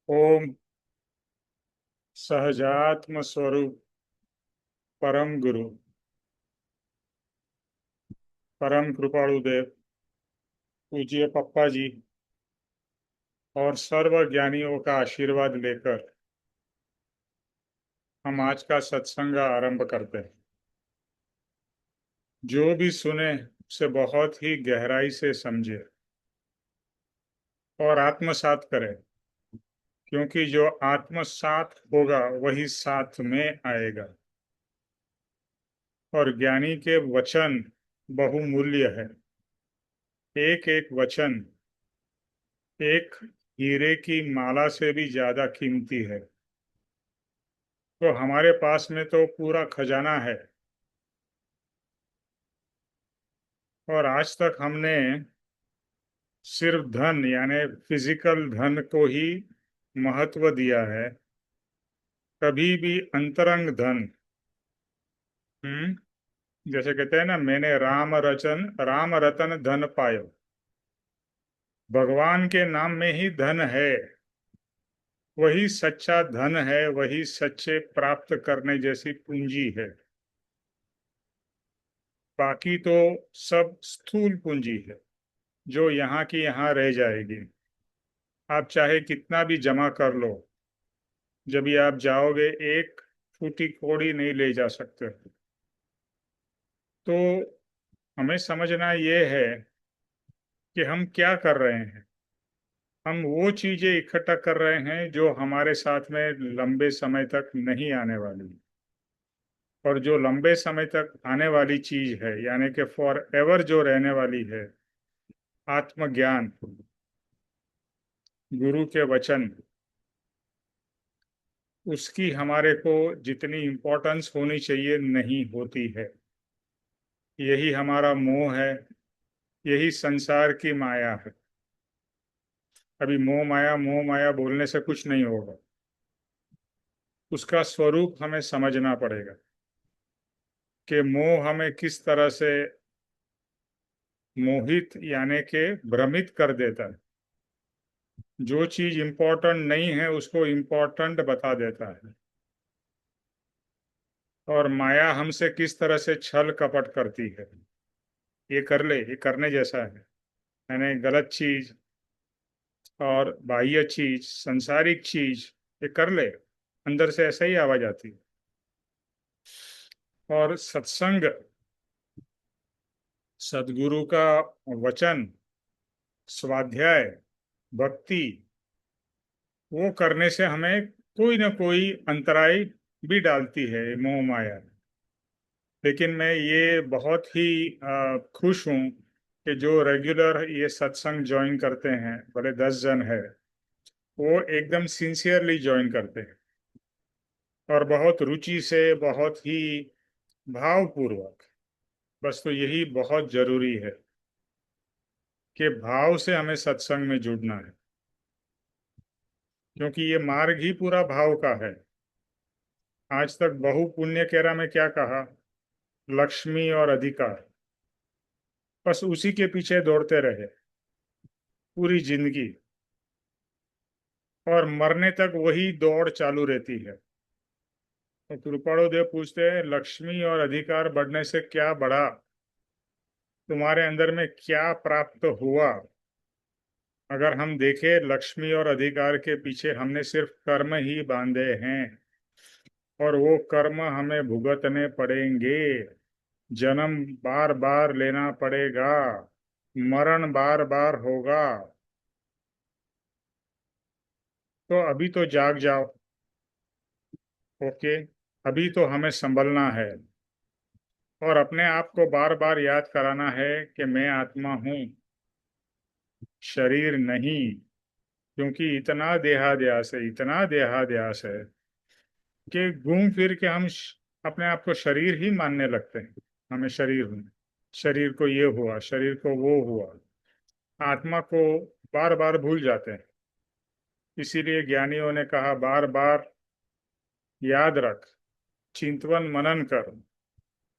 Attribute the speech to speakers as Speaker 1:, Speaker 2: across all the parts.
Speaker 1: ओम सहजात्म स्वरूप परम गुरु परम कृपाणु देव पूज्य पप्पा जी और सर्व ज्ञानियों का आशीर्वाद लेकर हम आज का सत्संग आरंभ करते हैं। जो भी सुने उसे बहुत ही गहराई से समझे और आत्मसात करे, क्योंकि जो आत्मसात होगा वही साथ में आएगा। और ज्ञानी के वचन बहुमूल्य है। एक एक वचन एक हीरे की माला से भी ज्यादा कीमती है। तो हमारे पास में तो पूरा खजाना है, और आज तक हमने सिर्फ धन यानी फिजिकल धन को ही महत्व दिया है। कभी भी अंतरंग धन, जैसे कहते हैं ना, मैंने राम रतन धन पायो। भगवान के नाम में ही धन है। वही सच्चा धन है, वही सच्चे प्राप्त करने जैसी पूंजी है। बाकी तो सब स्थूल पूंजी है, जो यहाँ की यहाँ रह जाएगी। आप चाहे कितना भी जमा कर लो, जब भी आप जाओगे एक फूटी कौड़ी नहीं ले जा सकते। तो हमें समझना ये है कि हम क्या कर रहे हैं। हम वो चीजें इकट्ठा कर रहे हैं जो हमारे साथ में लंबे समय तक नहीं आने वाली, और जो लंबे समय तक आने वाली चीज है यानी कि फॉर एवर जो रहने वाली है, आत्मज्ञान, गुरु के वचन, उसकी हमारे को जितनी इम्पोर्टेंस होनी चाहिए नहीं होती है। यही हमारा मोह है, यही संसार की माया है। अभी मोह माया बोलने से कुछ नहीं होगा। उसका स्वरूप हमें समझना पड़ेगा कि मोह हमें किस तरह से मोहित यानी के भ्रमित कर देता है। जो चीज इम्पोर्टेंट नहीं है उसको इम्पोर्टेंट बता देता है। और माया हमसे किस तरह से छल कपट करती है। ये कर ले, ये करने जैसा है, यानी गलत चीज और बाह्य चीज, सांसारिक चीज, ये कर ले, अंदर से ऐसा ही आवाज आती है। और सत्संग, सदगुरु का वचन, स्वाध्याय, भक्ति, वो करने से हमें कोई ना कोई अंतराय भी डालती है मोह माया। लेकिन मैं ये बहुत ही खुश हूँ कि जो रेगुलर ये सत्संग ज्वाइन करते हैं, भले 10 जन है, वो एकदम सिंसियरली ज्वाइन करते हैं और बहुत रुचि से, बहुत ही भावपूर्वक। बस तो यही बहुत जरूरी है कि भाव से हमें सत्संग में जुड़ना है, क्योंकि ये मार्ग ही पूरा भाव का है। आज तक बहु पुण्य केरा में क्या कहा? लक्ष्मी और अधिकार, बस उसी के पीछे दौड़ते रहे पूरी जिंदगी, और मरने तक वही दौड़ चालू रहती है। तो कृपाणु देव पूछते हैं, लक्ष्मी और अधिकार बढ़ने से क्या बढ़ा? तुम्हारे अंदर में क्या प्राप्त हुआ? अगर हम देखें, लक्ष्मी और अधिकार के पीछे हमने सिर्फ कर्म ही बांधे हैं, और वो कर्म हमें भुगतने पड़ेंगे। जन्म बार बार लेना पड़ेगा, मरण बार बार होगा। तो अभी तो जाग जाओ। ओके, अभी तो हमें संभलना है, और अपने आप को बार बार याद कराना है कि मैं आत्मा हूँ, शरीर नहीं। क्योंकि इतना देहाध्यास है, इतना देहाध्यास है कि घूम फिर के हम अपने आप को शरीर ही मानने लगते हैं। हमें शरीर हूँ, शरीर को ये हुआ, शरीर को वो हुआ, आत्मा को बार बार भूल जाते हैं। इसीलिए ज्ञानियों ने कहा, बार बार याद रख, चिंतवन मनन कर,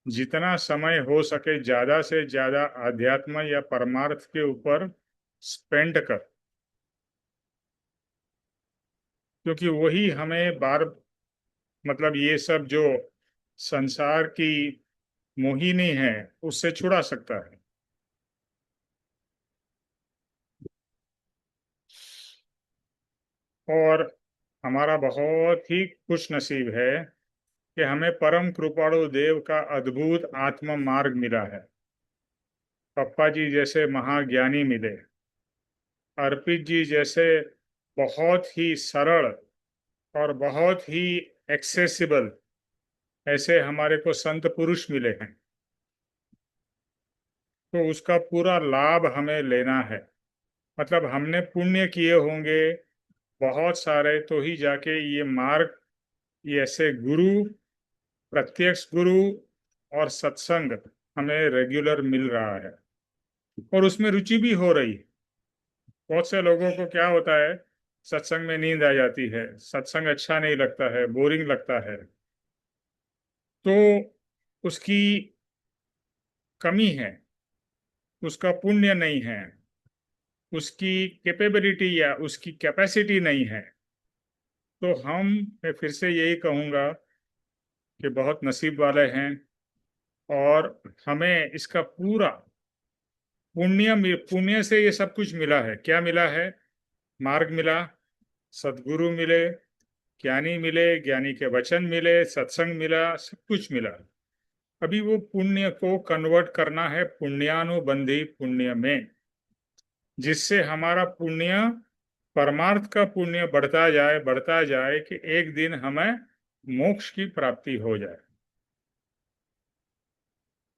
Speaker 1: जितना समय हो सके ज्यादा से ज्यादा आध्यात्म या परमार्थ के ऊपर स्पेंड कर। क्योंकि वही हमें बार मतलब ये सब जो संसार की मोहिनी है उससे छुड़ा सकता है। और हमारा बहुत ही खुश नसीब है कि हमें परम कृपाणु देव का अद्भुत आत्म मार्ग मिला है। पप्पा जी जैसे महाज्ञानी मिले, अर्पित जी जैसे बहुत ही सरल और बहुत ही एक्सेसिबल ऐसे हमारे को संत पुरुष मिले हैं। तो उसका पूरा लाभ हमें लेना है। मतलब हमने पुण्य किए होंगे बहुत सारे, तो ही जाके ये मार्ग, ये ऐसे गुरु, प्रत्यक्ष गुरु और सत्संग हमें रेगुलर मिल रहा है और उसमें रुचि भी हो रही है। बहुत से लोगों को क्या होता है, सत्संग में नींद आ जाती है, सत्संग अच्छा नहीं लगता है, बोरिंग लगता है। तो उसकी कमी है, उसका पुण्य नहीं है, उसकी कैपेबिलिटी या उसकी कैपेसिटी नहीं है। तो मैं फिर से यही कहूँगा कि बहुत नसीब वाले हैं और हमें इसका पूरा पुण्य से ये सब कुछ मिला है। क्या मिला है? मार्ग मिला, सदगुरु मिले, ज्ञानी मिले, ज्ञानी के वचन मिले, सत्संग मिला, सब कुछ मिला। अभी वो पुण्य को कन्वर्ट करना है पुण्यानुबंधी पुण्य में, जिससे हमारा पुण्य, परमार्थ का पुण्य बढ़ता जाए कि एक दिन हमें मोक्ष की प्राप्ति हो जाए।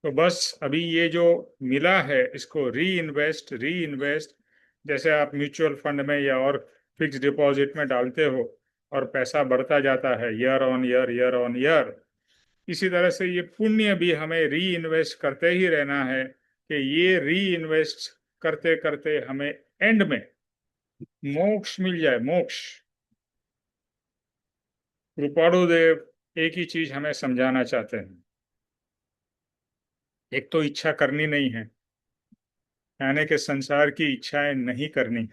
Speaker 1: तो बस अभी ये जो मिला है इसको री इन्वेस्ट, जैसे आप म्यूचुअल फंड में या और फिक्स डिपॉजिट में डालते हो और पैसा बढ़ता जाता है ईयर ऑन ईयर, इसी तरह से ये पुण्य भी हमें री इन्वेस्ट करते ही रहना है कि ये री इन्वेस्ट करते करते हमें एंड में मोक्ष मिल जाए, मोक्ष। कृपाणु देव एक ही चीज हमें समझाना चाहते हैं। एक तो इच्छा करनी नहीं है, यानी कि संसार की इच्छाएं नहीं करनी।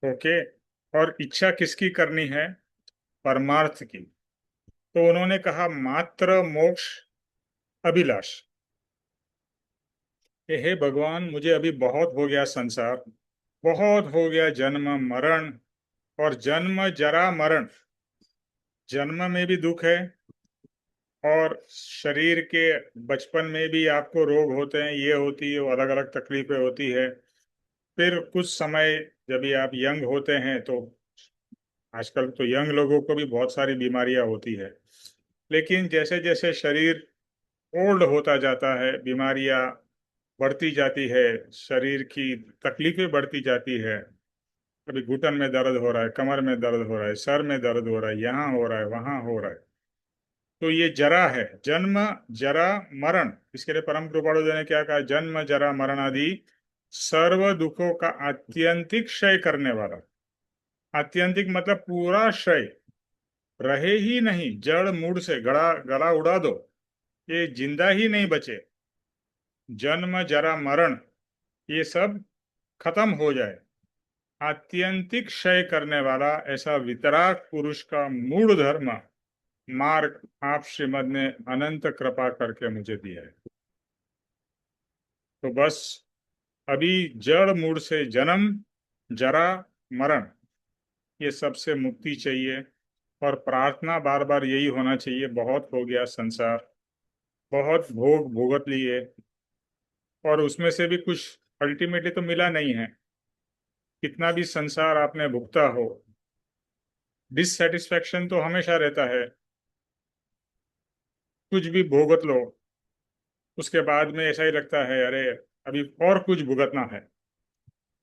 Speaker 1: ओके। और इच्छा किसकी करनी है? परमार्थ की। तो उन्होंने कहा मात्र मोक्ष अभिलाष, कि हे भगवान मुझे अभी बहुत हो गया संसार, बहुत हो गया जन्म मरण, और जन्म जरा मरण, जन्म में भी दुख है और शरीर के बचपन में भी आपको रोग होते हैं, ये होती है, वो अलग अलग तकलीफें होती है। फिर कुछ समय जब भी आप यंग होते हैं तो आजकल तो यंग लोगों को भी बहुत सारी बीमारियां होती है, लेकिन जैसे जैसे शरीर ओल्ड होता जाता है बीमारियां बढ़ती जाती है, शरीर की तकलीफें बढ़ती जाती है। कभी घुटन में दर्द हो रहा है, कमर में दर्द हो रहा है, सर में दर्द हो रहा है, यहाँ हो रहा है, वहां हो रहा है। तो ये जरा है, जन्म जरा मरण। इसके लिए परम कृपाणु जी ने क्या कहा? जन्म जरा मरण आदि सर्व दुखों का आत्यंतिक क्षय करने वाला। आत्यंतिक मतलब पूरा क्षय, रहे ही नहीं, जड़ मूड से गला गला उड़ा दो, ये जिंदा ही नहीं बचे। जन्म जरा मरण ये सब खत्म हो जाए, आत्यंतिक क्षय करने वाला ऐसा वितराग पुरुष का मूल धर्म मार्ग आप श्रीमद ने अनंत कृपा करके मुझे दिया है। तो बस अभी जड़ मूड से जन्म जरा मरण ये सबसे मुक्ति चाहिए। और प्रार्थना बार बार यही होना चाहिए, बहुत हो गया संसार, बहुत भोग भुगत लिए और उसमें से भी कुछ अल्टीमेटली तो मिला नहीं है। कितना भी संसार आपने भुगता हो, डिससेटिस्फैक्शन तो हमेशा रहता है। कुछ भी भुगत लो, उसके बाद में ऐसा ही लगता है अरे अभी और कुछ भुगतना है,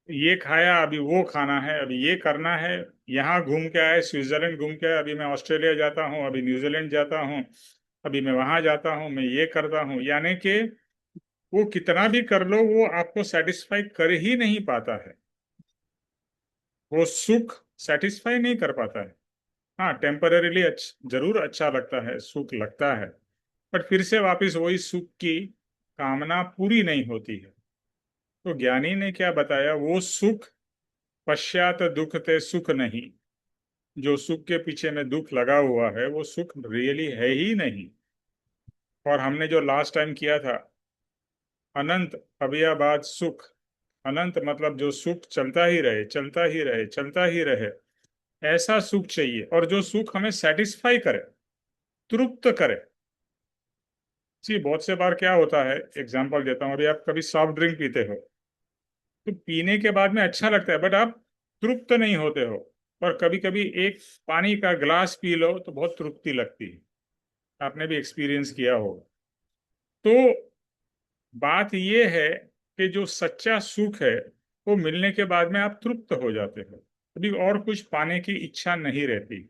Speaker 1: ये खाया अभी वो खाना है, अभी ये करना है, यहाँ घूम के आए, स्विट्जरलैंड घूम के आए, अभी मैं ऑस्ट्रेलिया जाता हूँ, अभी न्यूजीलैंड जाता हूँ, अभी मैं वहां जाता हूँ, मैं ये करता हूँ। यानी कि वो कितना भी कर लो वो आपको सेटिस्फाई कर ही नहीं पाता है, वो सुख सेटिस्फाई नहीं कर पाता है। हाँ, टेम्पररीली जरूर अच्छा लगता है, सुख लगता है, बट फिर से वापस वही सुख की कामना पूरी नहीं होती है। तो ज्ञानी ने क्या बताया? वो सुख पश्चात दुख ते सुख नहीं, जो सुख के पीछे में दुख लगा हुआ है वो सुख रियली है ही नहीं। और हमने जो लास्ट टाइम किया था, अनंत अवयवाद सुख, अनंत मतलब जो सुख चलता ही रहे, चलता ही रहे, चलता ही रहे, ऐसा सुख चाहिए। और जो सुख हमें सेटिस्फाई करे, तृप्त करे। जी, बहुत से बार क्या होता है, एग्जांपल देता हूँ, अभी आप कभी सॉफ्ट ड्रिंक पीते हो तो पीने के बाद में अच्छा लगता है, बट आप तृप्त नहीं होते हो। और कभी कभी एक पानी का ग्लास पी लो तो बहुत तृप्ति लगती है। आपने भी एक्सपीरियंस किया होगा। तो बात यह है कि जो सच्चा सुख है वो मिलने के बाद में आप तृप्त हो जाते हो, अभी और कुछ पाने की इच्छा नहीं रहती।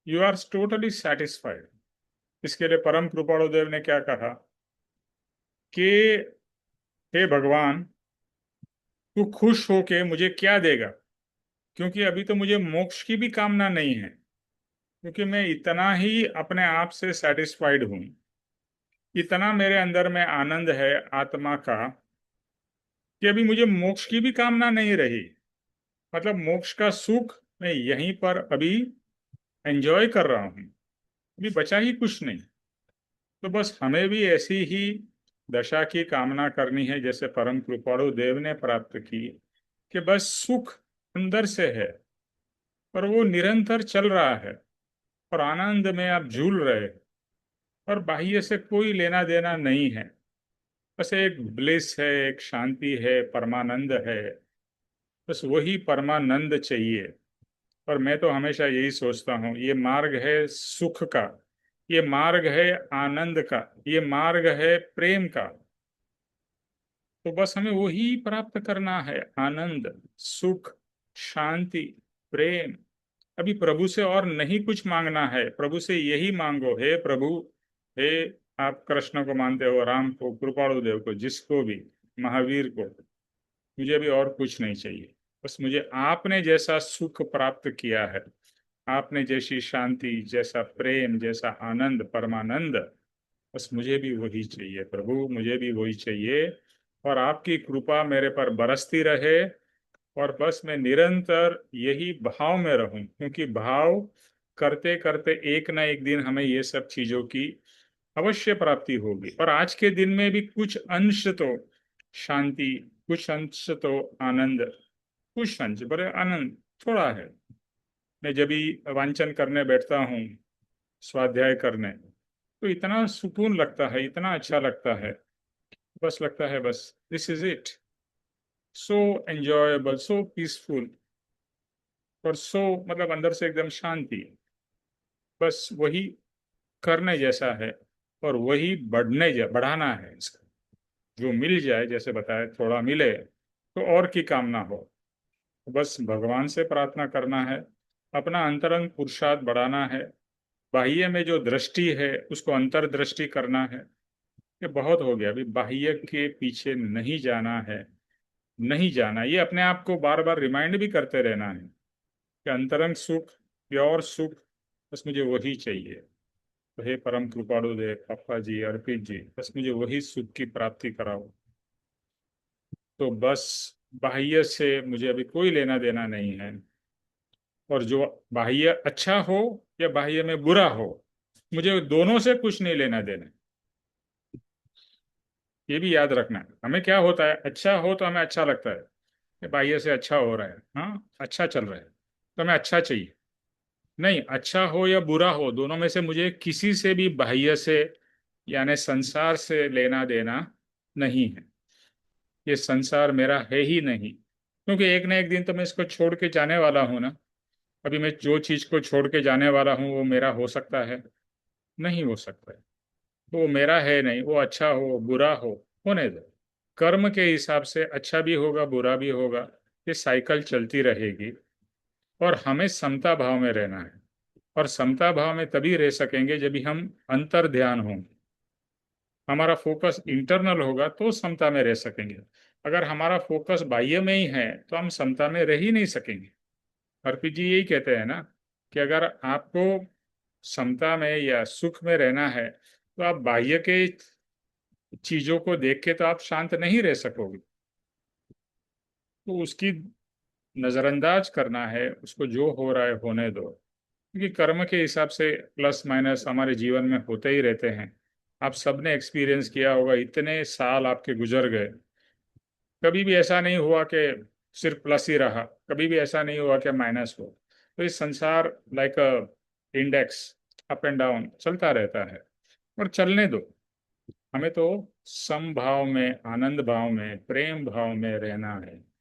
Speaker 1: You are totally satisfied. इसके लिए परम कृपाणु देव ने क्या कहा कि हे भगवान, तू खुश होके मुझे क्या देगा, क्योंकि अभी तो मुझे मोक्ष की भी कामना नहीं है, क्योंकि मैं इतना ही अपने आप से सेटिस्फाइड हूं, इतना मेरे अंदर में आनंद है आत्मा का, कि अभी मुझे मोक्ष की भी कामना नहीं रही। मतलब मोक्ष का सुख मैं यहीं पर अभी एंजॉय कर रहा हूं, अभी बचा ही कुछ नहीं। तो बस हमें भी ऐसी ही दशा की कामना करनी है जैसे परम कृपाणु देव ने प्राप्त की, कि बस सुख अंदर से है और वो निरंतर चल रहा है और आनंद में आप झूल रहे हैं और बाह्य से कोई लेना देना नहीं है। बस एक ब्लिस है, एक शांति है, परमानंद है। बस वही परमानंद चाहिए। और मैं तो हमेशा यही सोचता हूँ, ये मार्ग है सुख का, ये मार्ग है आनंद का, ये मार्ग है प्रेम का। तो बस हमें वही प्राप्त करना है, आनंद, सुख, शांति, प्रेम। अभी प्रभु से और नहीं कुछ मांगना है, प्रभु से यही मांगो, हे प्रभु, हे, आप कृष्ण को मानते हो, राम को, कृपाणु देव को, जिसको भी, महावीर को, मुझे अभी और कुछ नहीं चाहिए। बस मुझे आपने जैसा सुख प्राप्त किया है, आपने जैसी शांति, जैसा प्रेम, जैसा आनंद, परमानंद, बस मुझे भी वही चाहिए प्रभु, मुझे भी वही चाहिए। और आपकी कृपा मेरे पर बरसती रहे और बस मैं निरंतर यही भाव में रहूं, क्योंकि भाव करते करते एक ना एक दिन हमें ये सब चीजों की अवश्य प्राप्ति होगी। और आज के दिन में भी कुछ अंश तो शांति, कुछ अंश तो आनंद, कुछ अंश बड़े आनंद थोड़ा है। मैं जब भी वांचन करने बैठता हूँ, स्वाध्याय करने, तो इतना सुकून लगता है, इतना अच्छा लगता है, बस लगता है बस this is it, so enjoyable, so peaceful, और सो मतलब अंदर से एकदम शांति। बस वही करने जैसा है और वही बढ़ाना है इसका। जो मिल जाए, जैसे बताया, थोड़ा मिले तो और की कामना हो। बस भगवान से प्रार्थना करना है, अपना अंतरंग पुरुषार्थ बढ़ाना है, बाह्य में जो दृष्टि है उसको अंतर्दृष्टि करना है। ये बहुत हो गया, अभी बाह्य के पीछे नहीं जाना है, नहीं जाना। ये अपने आप को बार बार रिमाइंड भी करते रहना है कि अंतरंग सुख, प्योर सुख, बस मुझे वही चाहिए। तो हे परम कृपाणु देव, पापा जी, अर्पित जी, बस मुझे वही सुख की प्राप्ति कराओ। तो बस बाह्य से मुझे अभी कोई लेना देना नहीं है। और जो बाह्य अच्छा हो या बाह्य में बुरा हो, मुझे दोनों से कुछ नहीं लेना देना। ये भी याद रखना है। हमें क्या होता है, अच्छा हो तो हमें अच्छा लगता है कि बाह्य से अच्छा हो रहा है, हाँ अच्छा चल रहा है, तो हमें अच्छा चाहिए। नहीं, अच्छा हो या बुरा हो, दोनों में से मुझे किसी से भी बाह्य से यानी संसार से लेना देना नहीं है। ये संसार मेरा है ही नहीं, क्योंकि एक ना एक दिन तो मैं इसको छोड़ के जाने वाला हूं ना। अभी मैं जो चीज को छोड़ के जाने वाला हूं वो मेरा हो सकता है? नहीं हो सकता है। तो वो मेरा है नहीं, वो अच्छा हो बुरा हो, होने दो। कर्म के हिसाब से अच्छा भी होगा बुरा भी होगा, ये साइकिल चलती रहेगी। और हमें समता भाव में रहना है। और समता भाव में तभी रह सकेंगे जब भी हम अंतर ध्यान होंगे, हमारा फोकस इंटरनल होगा तो समता में रह सकेंगे। अगर हमारा फोकस बाह्य में ही है तो हम समता में रह ही नहीं सकेंगे। हरप्रीत जी यही कहते हैं ना कि अगर आपको समता में या सुख में रहना है तो आप बाह्य के चीजों को देख के तो आप शांत नहीं रह सकोगे। तो उसकी नजरअंदाज करना है, उसको जो हो रहा है होने दो, क्योंकि कर्म के हिसाब से प्लस माइनस हमारे जीवन में होते ही रहते हैं। आप सबने एक्सपीरियंस किया होगा, इतने साल आपके गुजर गए, कभी भी ऐसा नहीं हुआ कि सिर्फ प्लस ही रहा, कभी भी ऐसा नहीं हुआ कि माइनस हो। तो इस संसार like a index, up and down चलता रहता है, और चलने दो। हमें तो समभाव में, आनंद भाव में, प्रेम भाव में रहना है,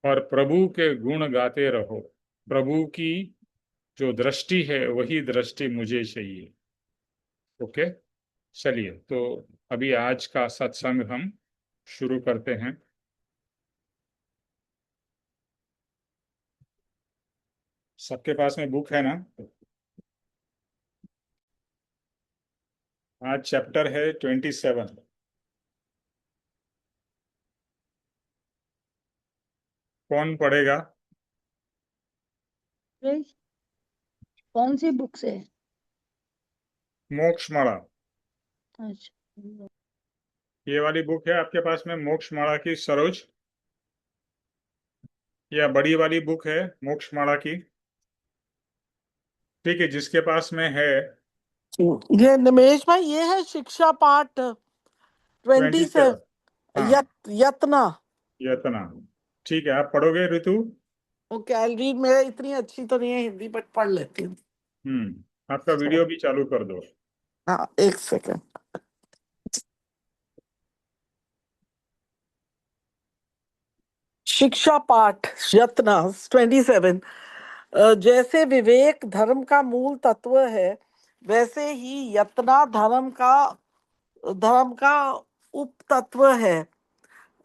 Speaker 1: और प्रभु के गुण गाते रहो। प्रभु की जो दृष्टि है वही दृष्टि मुझे चाहिए। ओके, चलिए तो अभी आज का सत्संग हम शुरू करते हैं। सबके पास में बुक है ना? आज चैप्टर है 27। कौन पढ़ेगा?
Speaker 2: ये कौन सी बुक से?
Speaker 1: मोक्षमाला।
Speaker 2: अच्छा,
Speaker 1: ये वाली बुक है आपके पास में, मोक्षमाला की, सरोज? या बड़ी वाली बुक है मोक्षमाला की? ठीक है, जिसके पास में है।
Speaker 3: ये निमेश भाई, ये है शिक्षा पाठ 27।
Speaker 1: 27। हाँ,
Speaker 3: यत्ना।
Speaker 1: यतना। ठीक है, आप पढ़ोगे ऋतु?
Speaker 3: Okay, I read. मेरा इतनी अच्छी तो नहीं है हिंदी, बट पढ़ लेती हूँ।
Speaker 1: आपका वीडियो भी चालू कर दो।
Speaker 3: हाँ, एक सेकंड। शिक्षा पाठ यत्ना 27। जैसे विवेक धर्म का मूल तत्व है, वैसे ही यत्ना धर्म का उप तत्व है।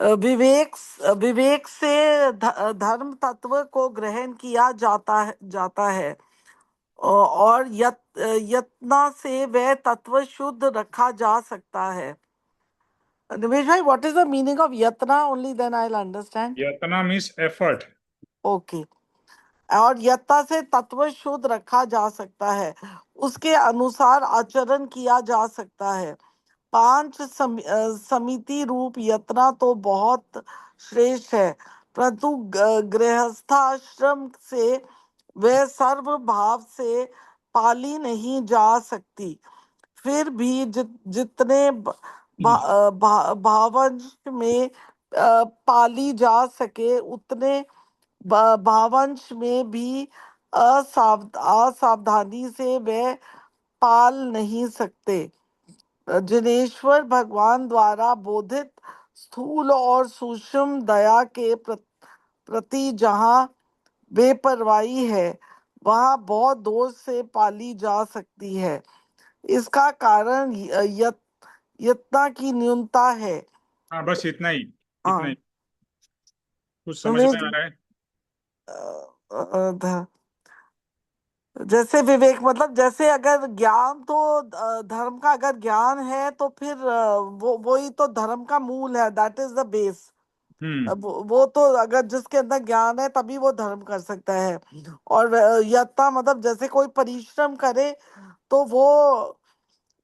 Speaker 3: विवेक विवेक से धर्म तत्व को ग्रहण किया जाता है, और यत्ना से वह तत्व शुद्ध रखा जा सकता है। निमेश भाई, what is the meaning of yatna? Only then I will understand.
Speaker 1: Yatna means effort.
Speaker 3: Okay. और यत्ता से तत्व शुद्ध रखा जा सकता है, उसके अनुसार आचरण किया जा सकता है। पांच समिति रूप यत्ना तो बहुत श्रेष्ठ है, परंतु गृहस्थाश्रम से वह सर्व भाव से पाली नहीं जा सकती। फिर भी जितने भावंश में पाली जा सके, उतने भावंश में भी असावधानी से वे पाल नहीं सकते। जिनेश्वर भगवान द्वारा बोधित स्थूल और सूक्ष्म दया के प्रति जहाँ बेपरवाही है, वहाँ बहुत दोष से पाली जा सकती है। इसका कारण यत्ना की न्यूनता है।
Speaker 1: हाँ, बस इतना ही। इतना ही।
Speaker 3: हाँ,
Speaker 1: कुछ समझ में
Speaker 3: रमेश।
Speaker 1: आ रहा है?
Speaker 3: जैसे विवेक मतलब, जैसे अगर ज्ञान तो धर्म का अगर ज्ञान है, तो फिर वो ही तो धर्म का मूल है। That is the base.
Speaker 1: Hmm
Speaker 3: वो तो अगर जिसके अंदर ज्ञान है, तभी वो धर्म कर सकता है। और यत्ता मतलब जैसे कोई परिश्रम करे, तो वो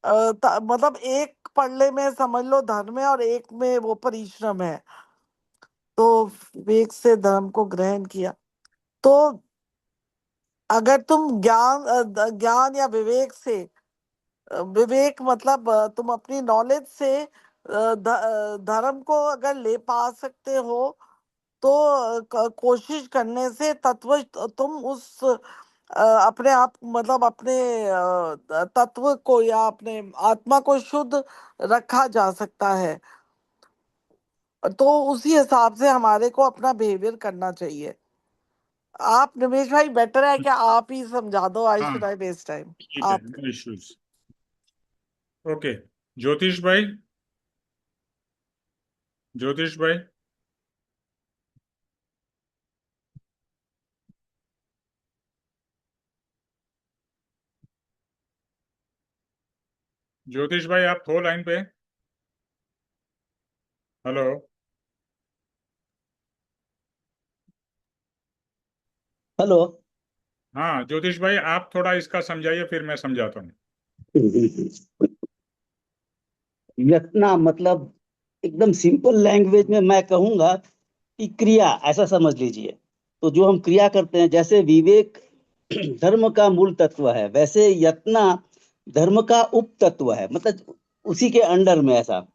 Speaker 3: मतलब एक पढ़ने में समझ लो धर्म है, और एक में वो परिश्रम है। तो विवेक से धर्म को ग्रहण किया। तो अगर तुम ज्ञान या विवेक से, विवेक मतलब तुम अपनी नॉलेज से धर्म को अगर ले पा सकते हो, तो कोशिश करने से तत्व तुम उस अपने आप मतलब अपने तत्व को या अपने आत्मा को शुद्ध रखा जा सकता है। तो उसी हिसाब से हमारे को अपना बिहेवियर करना चाहिए। आप निमेश भाई, बेटर है क्या आप ही समझा दो? आई
Speaker 1: हाँ,
Speaker 3: शुड आई वेस्ट टाइम?
Speaker 1: ठीक है,
Speaker 3: आप।
Speaker 1: No issues. ओके, ज्योतिष भाई। ज्योतिष भाई। ज्योतिष भाई, आप हो लाइन पे? हेलो।
Speaker 4: हेलो।
Speaker 1: हाँ ज्योतिष भाई, आप थोड़ा इसका समझाइए, फिर मैं समझाता हूँ।
Speaker 4: यत्ना मतलब एकदम सिंपल लैंग्वेज में मैं कहूंगा कि क्रिया, ऐसा समझ लीजिए। तो जो हम क्रिया करते हैं, जैसे विवेक धर्म का मूल तत्व है, वैसे यत्ना धर्म का उप तत्व है, मतलब उसी के अंडर में। ऐसा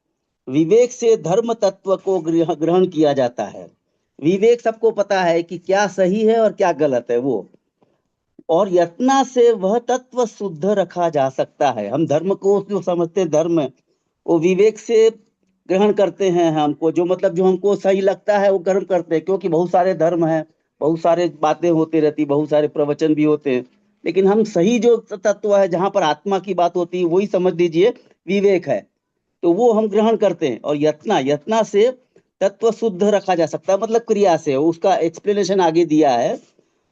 Speaker 4: विवेक से धर्म तत्व को ग्रहण किया जाता है। विवेक सबको पता है कि क्या सही है और क्या गलत है वो, और यत्ना से वह तत्व शुद्ध रखा जा सकता है। हम धर्म को जो समझते हैं, धर्म वो विवेक से ग्रहण करते हैं हमको, जो मतलब जो हमको सही लगता है वो ग्रहण करते हैं, क्योंकि बहुत सारे धर्म हैं, बहुत सारे बातें होती रहती, बहुत सारे प्रवचन भी होते हैं, लेकिन हम सही जो तत्व है, जहां पर आत्मा की बात होती है, वही समझ लीजिए विवेक है, तो वो हम ग्रहण करते हैं। और यत्ना, यत्ना से तत्व शुद्ध रखा जा सकता है, मतलब क्रिया से। उसका एक्सप्लेनेशन आगे दिया है,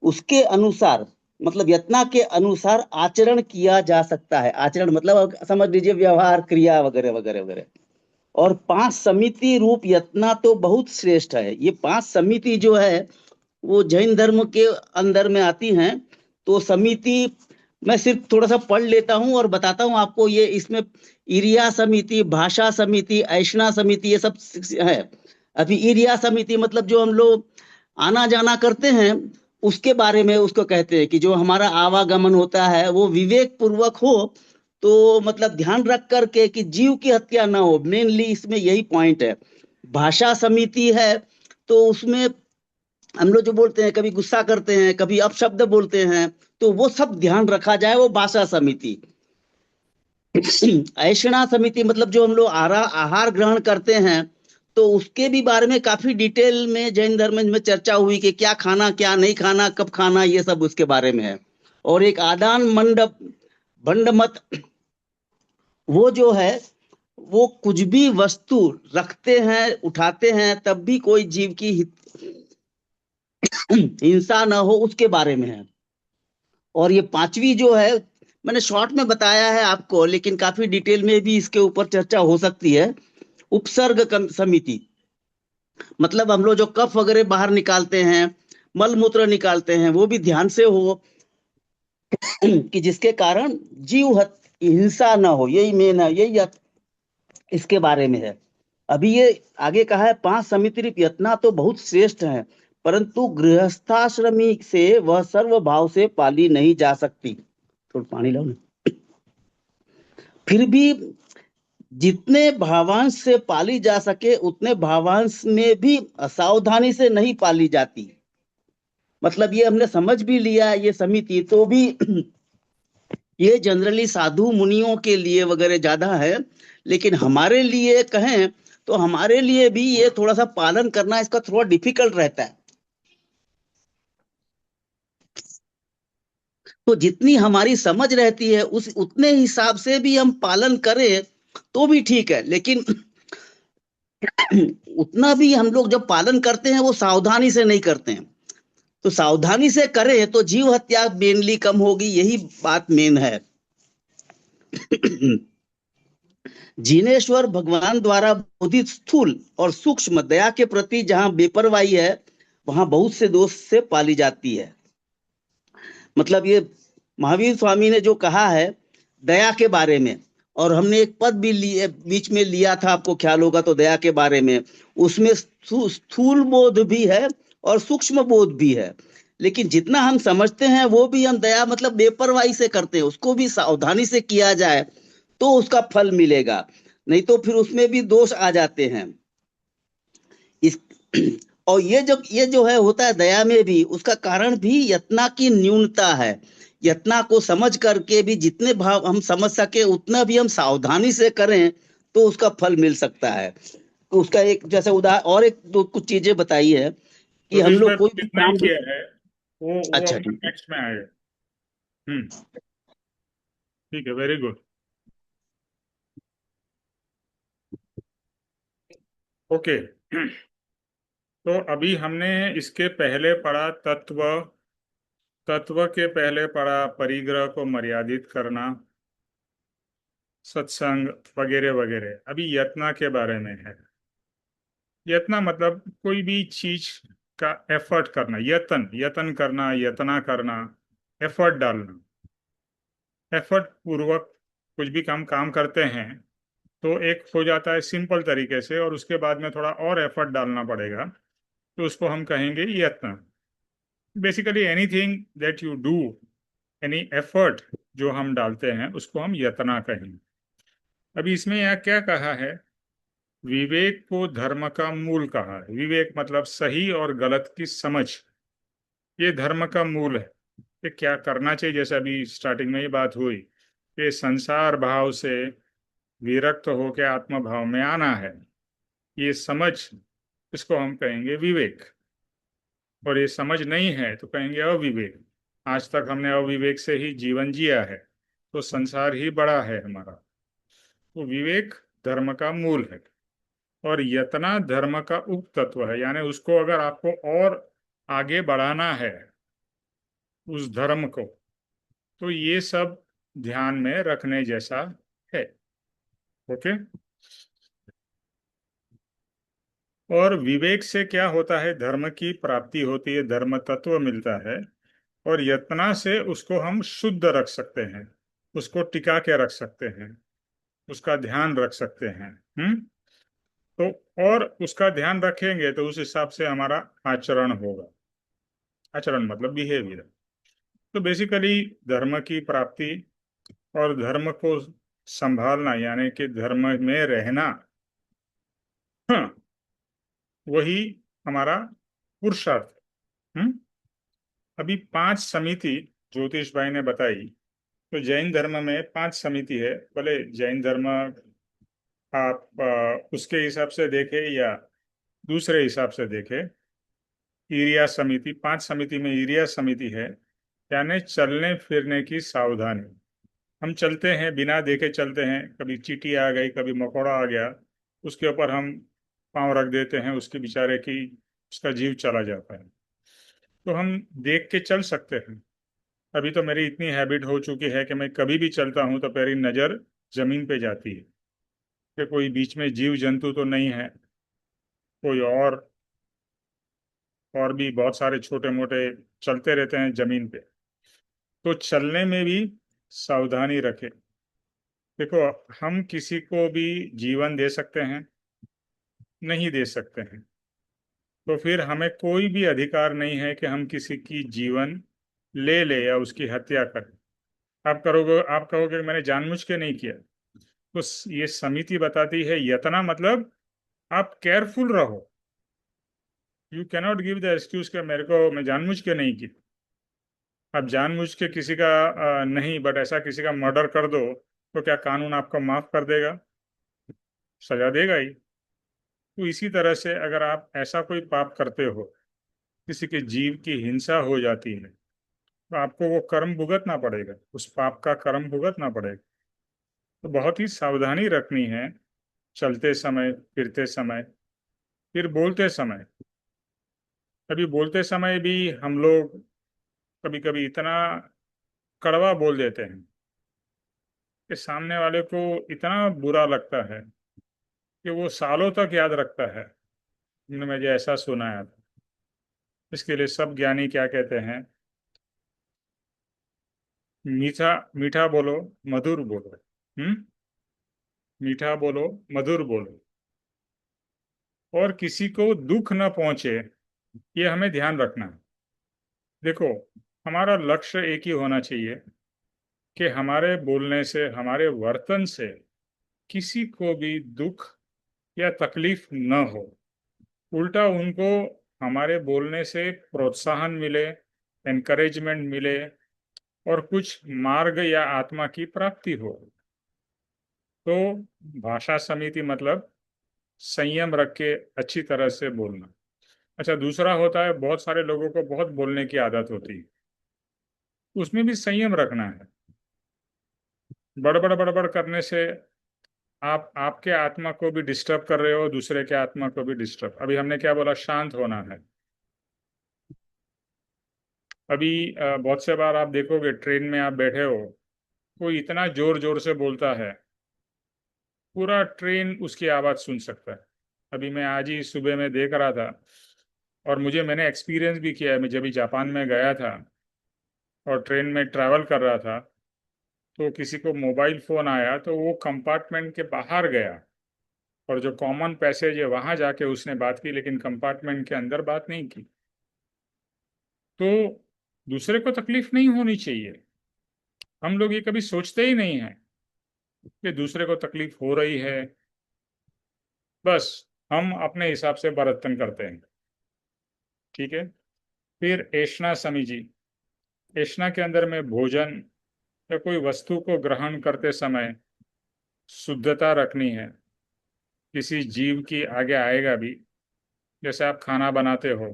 Speaker 4: उसके अनुसार, मतलब यत्ना के अनुसार आचरण किया जा सकता है। आचरण मतलब समझ लीजिए व्यवहार, क्रिया वगैरह वगैरह वगैरह। और 5 समिति रूप यत्ना तो बहुत श्रेष्ठ है। ये 5 समिति जो है वो जैन धर्म के अंदर में आती हैं। तो समिति मैं सिर्फ थोड़ा सा पढ़ लेता हूं और बताता हूं आपको। ये इसमें इरिया समिति, भाषा समिति, ऐषणा समिति, ये सब है। अभी इरिया समिति मतलब जो हम लोग आना जाना करते हैं उसके बारे में उसको कहते हैं कि जो हमारा आवागमन होता है वो विवेक पूर्वक हो, तो मतलब ध्यान रख करके कि जीव की हत्या ना हो, मेनली इसमें यही पॉइंट है। भाषा समिति है, तो उसमें हम लोग जो बोलते हैं, कभी गुस्सा करते हैं, कभी अपशब्द बोलते हैं, तो वो सब ध्यान रखा जाए, वो भाषा समिति। ऐषणा समिति मतलब जो हम लोग आहार ग्रहण करते हैं, तो उसके भी बारे में काफी डिटेल में जैन धर्म में चर्चा हुई कि क्या खाना, क्या नहीं खाना, कब खाना, ये सब उसके बारे में है। और एक आदान मंडप भंड मत, वो जो है वो कुछ भी वस्तु रखते हैं, उठाते हैं, तब भी कोई जीव की हिंसा न हो, उसके बारे में है। और ये 5वीं जो है, मैंने शॉर्ट में बताया है आपको, लेकिन काफी डिटेल में भी इसके ऊपर चर्चा हो सकती है। उपसर्ग समिति मतलब हम लोग जो कफ वगैरह बाहर निकालते हैं, मल मूत्र निकालते हैं, वो भी ध्यान से हो कि जिसके कारण जीव हिंसा ना हो, यही मेन है, यही इसके बारे में है। अभी ये आगे कहा है 5 समिति यत्ना तो बहुत श्रेष्ठ है, परंतु गृहस्थाश्रमी से वह सर्व भाव से पाली नहीं जा सकती। थोड़ा पानी लाओ ना। फिर भी जितने भावांश से पाली जा सके उतने भावांश में भी असावधानी से नहीं पाली जाती। मतलब ये हमने समझ भी लिया ये समिति, तो भी ये जनरली साधु मुनियों के लिए वगैरह ज्यादा है, लेकिन हमारे लिए कहें तो हमारे लिए भी ये थोड़ा सा पालन करना इसका थोड़ा डिफिकल्ट रहता है। तो जितनी हमारी समझ रहती है उस उतने हिसाब से भी हम पालन करें तो भी ठीक है, लेकिन उतना भी हम लोग जब पालन करते हैं वो सावधानी से नहीं करते हैं। तो सावधानी से करें तो जीव हत्या मेनली कम होगी, यही बात मेन है। जिनेश्वर भगवान द्वारा बोधित स्थूल और सूक्ष्म दया के प्रति जहां बेपरवाही है, वहां बहुत से दोष से पाली जाती है। मतलब ये महावीर स्वामी ने जो कहा है दया के बारे में, और हमने एक पद भी लिए बीच में लिया था, आपको ख्याल होगा तो, दया के बारे में, उसमें स्थूल बोध भी है और सूक्ष्म बोध भी है। लेकिन जितना हम समझते हैं वो भी हम दया मतलब बेपरवाही से करते हैं, उसको भी सावधानी से किया जाए तो उसका फल मिलेगा, नहीं तो फिर उसमें भी दोष आ जाते हैं। इस और ये जो है होता है दया में भी, उसका कारण भी यत्ना की न्यूनता है। यत्ना को समझ करके भी जितने भाव हम समझ सके उतना भी हम सावधानी से करें तो उसका फल मिल सकता है। तो उसका एक जैसे उदाहरण और एक दो कुछ चीजें बताई है कि
Speaker 1: तो
Speaker 4: हम
Speaker 1: इसमें
Speaker 4: लोग कोई भी
Speaker 1: जितना ही
Speaker 4: काम
Speaker 1: किया है वो
Speaker 4: अच्छा
Speaker 1: अपना
Speaker 4: ठीक है।
Speaker 1: नेक्स्ट में आएगा। ठीक है, वेरी गुड। ओके। तो अभी हमने इसके पहले पढ़ा तत्व, तत्व के पहले पढ़ा परिग्रह को मर्यादित करना, सत्संग वगैरह वगैरह। अभी यत्ना के बारे में है। यत्ना मतलब कोई भी चीज का एफर्ट करना, यतन यतन करना, यतना करना, एफर्ट डालना। एफर्ट पूर्वक कुछ भी काम काम करते हैं तो एक हो जाता है सिंपल तरीके से, और उसके बाद में थोड़ा और एफर्ट डालना पड़ेगा, तो उसको हम कहेंगे यत्न। Basically anything that you do, any effort जो हम डालते हैं उसको हम यतना कहेंगे। अभी इसमें यहाँ क्या कहा है, विवेक को धर्म का मूल कहा है। विवेक मतलब सही और गलत की समझ, ये धर्म का मूल है। ये क्या करना चाहिए, जैसे अभी स्टार्टिंग में ये बात हुई कि संसार भाव से विरक्त होकर आत्म भाव में आना है, ये समझ, इसको हम कहेंगे विवेक। और ये समझ नहीं है तो कहेंगे अविवेक। आज तक हमने अविवेक से ही जीवन जिया है, तो संसार ही बड़ा है हमारा। तो विवेक धर्म का मूल है, और यतना धर्म का उप तत्व है, यानी उसको अगर आपको और आगे बढ़ाना है उस धर्म को, तो ये सब ध्यान में रखने जैसा है। ओके। और विवेक से क्या होता है, धर्म की प्राप्ति होती है, धर्म तत्व मिलता है। और यत्ना से उसको हम शुद्ध रख सकते हैं, उसको टिका के रख सकते हैं, उसका ध्यान रख सकते हैं। तो और उसका ध्यान रखेंगे तो उस हिसाब से हमारा आचरण होगा। आचरण मतलब बिहेवियर। तो बेसिकली धर्म की प्राप्ति और धर्म को संभालना, यानी कि धर्म में रहना, हाँ, वही हमारा पुरुषार्थ। हम्म अभी 5 समिति ज्योतिष भाई ने बताई। तो जैन धर्म में 5 समिति है। भले जैन धर्म आप उसके हिसाब से देखें या दूसरे हिसाब से देखें, ईरिया समिति, 5 समिति में ईरिया समिति है, यानी चलने फिरने की सावधानी। हम चलते हैं, बिना देखे चलते हैं, कभी चींटी आ गई, कभी मकोड़ा आ गया, उसके ऊपर हम पांव रख देते हैं, उसके बेचारे की उसका जीव चला जाता है। तो हम देख के चल सकते हैं। अभी तो मेरी इतनी हैबिट हो चुकी है कि मैं कभी भी चलता हूँ तो मेरी नज़र जमीन पे जाती है कि कोई बीच में जीव जंतु तो नहीं है, कोई और भी बहुत सारे छोटे मोटे चलते रहते हैं जमीन पे। तो चलने में भी सावधानी रखें। देखो, हम किसी को भी जीवन दे सकते हैं, नहीं दे सकते हैं, तो फिर हमें कोई भी अधिकार नहीं है कि हम किसी की जीवन ले ले या उसकी हत्या करें। आप कहोगे कि मैंने जानबूझ के नहीं किया। तो ये समिति बताती है, यतना मतलब आप केयरफुल रहो। You cannot give the excuse कि मेरे को, मैं जानबूझ के नहीं की। आप जानबूझ के किसी का नहीं, बट ऐसा किसी का मर्डर कर दो तो क्या कानून आपको माफ कर देगा? सजा देगा ही। तो इसी तरह से अगर आप ऐसा कोई पाप करते हो, किसी के जीव की हिंसा हो जाती है, तो आपको वो कर्म भुगतना पड़ेगा, उस पाप का कर्म भुगतना पड़ेगा। तो बहुत ही सावधानी रखनी है, चलते समय, फिरते समय, फिर बोलते समय। अभी बोलते समय भी हम लोग कभी कभी इतना कड़वा बोल देते हैं कि सामने वाले को इतना बुरा लगता है कि वो सालों तक याद रखता है। मैंने मुझे ऐसा सुनाया था। इसके लिए सब ज्ञानी क्या कहते हैं, मीठा मीठा बोलो, मधुर बोलो। मीठा बोलो, मधुर बोलो, और किसी को दुख न पहुंचे, ये हमें ध्यान रखना है। देखो, हमारा लक्ष्य एक ही होना चाहिए कि हमारे बोलने से, हमारे वर्तन से किसी को भी दुख या तकलीफ न हो। उल्टा उनको हमारे बोलने से प्रोत्साहन मिले, एनकरेजमेंट मिले, और कुछ मार्ग या आत्मा की प्राप्ति हो। तो भाषा समिति मतलब संयम रख के अच्छी तरह से बोलना। अच्छा, दूसरा होता है, बहुत सारे लोगों को बहुत बोलने की आदत होती है, उसमें भी संयम रखना है। बड़बड़ बड़बड़ करने से आप आपके आत्मा को भी डिस्टर्ब कर रहे हो, दूसरे के आत्मा को भी डिस्टर्ब। अभी हमने क्या बोला, शांत होना है। अभी बहुत से बार आप देखोगे, ट्रेन में आप बैठे हो, कोई इतना जोर जोर से बोलता है, पूरा ट्रेन उसकी आवाज़ सुन सकता है। अभी मैं आज ही सुबह में देख रहा था, और मैंने एक्सपीरियंस भी किया है। मैं जब भी जापान में गया था और ट्रेन में ट्रैवल कर रहा था, तो किसी को मोबाइल फ़ोन आया तो वो कंपार्टमेंट के बाहर गया, और जो कॉमन पैसेज है वहाँ जाके उसने बात की, लेकिन कंपार्टमेंट के अंदर बात नहीं की। तो दूसरे को तकलीफ नहीं होनी चाहिए। हम लोग ये कभी सोचते ही नहीं है कि दूसरे को तकलीफ हो रही है, बस हम अपने हिसाब से बर्तन करते हैं। ठीक है। फिर ऐष्णा समीजी। ऐष्णा के अंदर में भोजन या कोई वस्तु को ग्रहण करते समय शुद्धता रखनी है। किसी जीव की आगे आएगा भी, जैसे आप खाना बनाते हो,